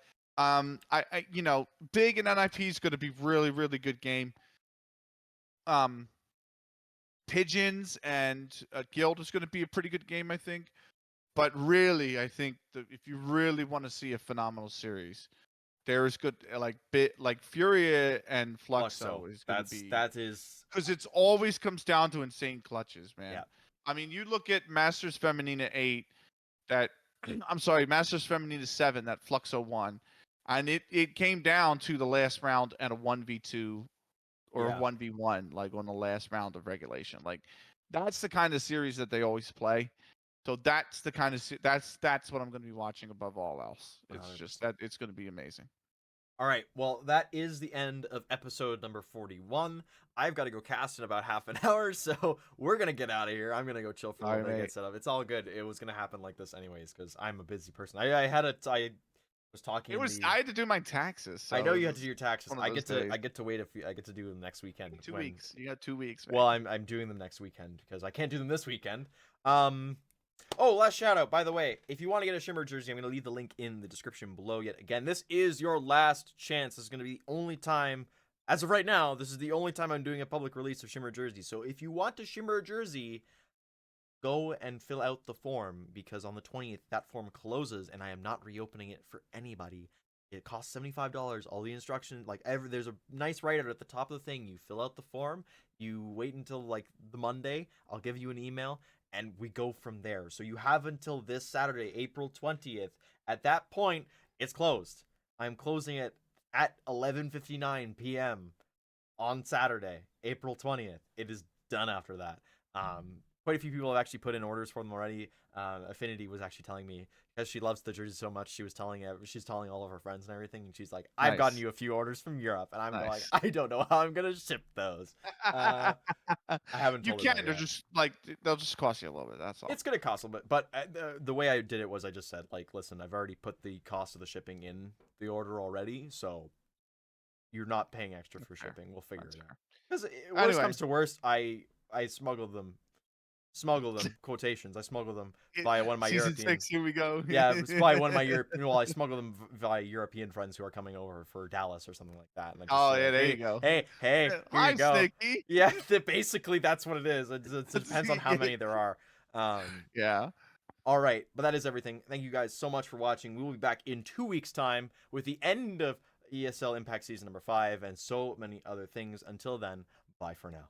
A: Big and NIP is going to be really, really good game. Pigeons and Guild is going to be a pretty good game, I think. But really, I think that if you really want to see a phenomenal series, there is good like Furia and Fluxo is going to be.
B: That is
A: because it's always comes down to insane clutches, man.
B: Yeah.
A: I mean, you look at Masters Feminina 8, that I'm sorry, Masters Feminina 7 that Fluxo won, and it came down to the last round and a 1v2 or a 1v1, like on the last round of regulation. Like that's the kind of series that they always play. So that's the kind of that's what I'm going to be watching above all else. It's
B: 100%.
A: just that it's going to be amazing.
B: All right, well, that is the end of episode number 41. I've got to go cast in about half an hour, so we're going to get out of here. I'm going to go chill for a little bit and get set up. It's all good. It was going to happen like this anyways, because I'm a busy person. I was talking.
A: I had to do my taxes. So
B: I know you had to do your taxes. I get
A: days.
B: to wait I get to do them next weekend.
A: 2 weeks. You got 2 weeks. Man.
B: Well, I'm doing them next weekend because I can't do them this weekend. Oh, last shout out, by the way, if you want to get a Shimmer jersey, I'm going to leave the link in the description below yet again. This is your last chance. This is going to be the only time, as of right now, this is the only time I'm doing a public release of Shimmer jersey. So if you want a Shimmer jersey, go and fill out the form, because on the 20th, that form closes, and I am not reopening it for anybody. It costs $75. All the instructions, there's a nice write-out at the top of the thing. You fill out the form, you wait until, the Monday, I'll give you an email, and we go from there. So you have until this Saturday, April 20th. At that point, it's closed. I'm closing it at 11:59 p.m. on Saturday, April 20th. It is done after that. Quite a few people have actually put in orders for them already. Affinity was actually telling me, because she loves the jersey so much, she's telling all of her friends and everything, and she's like, "I've gotten you a few orders from Europe," and I'm like, "I don't know how I'm gonna ship those." I haven't.
A: You can. They're just they'll just cost you a little bit. That's all.
B: It's gonna cost a little bit, but the way I did it was I just said, listen, I've already put the cost of the shipping in the order already, so you're not paying extra for shipping. We'll figure it out. Because worst comes to worst, I smuggle them, quotations. I smuggle them via one of my
A: Season
B: European.
A: 6, here we go.
B: Yeah, it's probably one of my European. Well, I smuggle them via European friends who are coming over for Dallas or something like that. And I just
A: there you go.
B: Hey, here you go.
A: Sneaky.
B: Yeah, basically that's what it is. It depends on how many there are.
A: Yeah.
B: All right, but that is everything. Thank you guys so much for watching. We will be back in 2 weeks' time with the end of ESL Impact Season number 5 and so many other things. Until then, bye for now.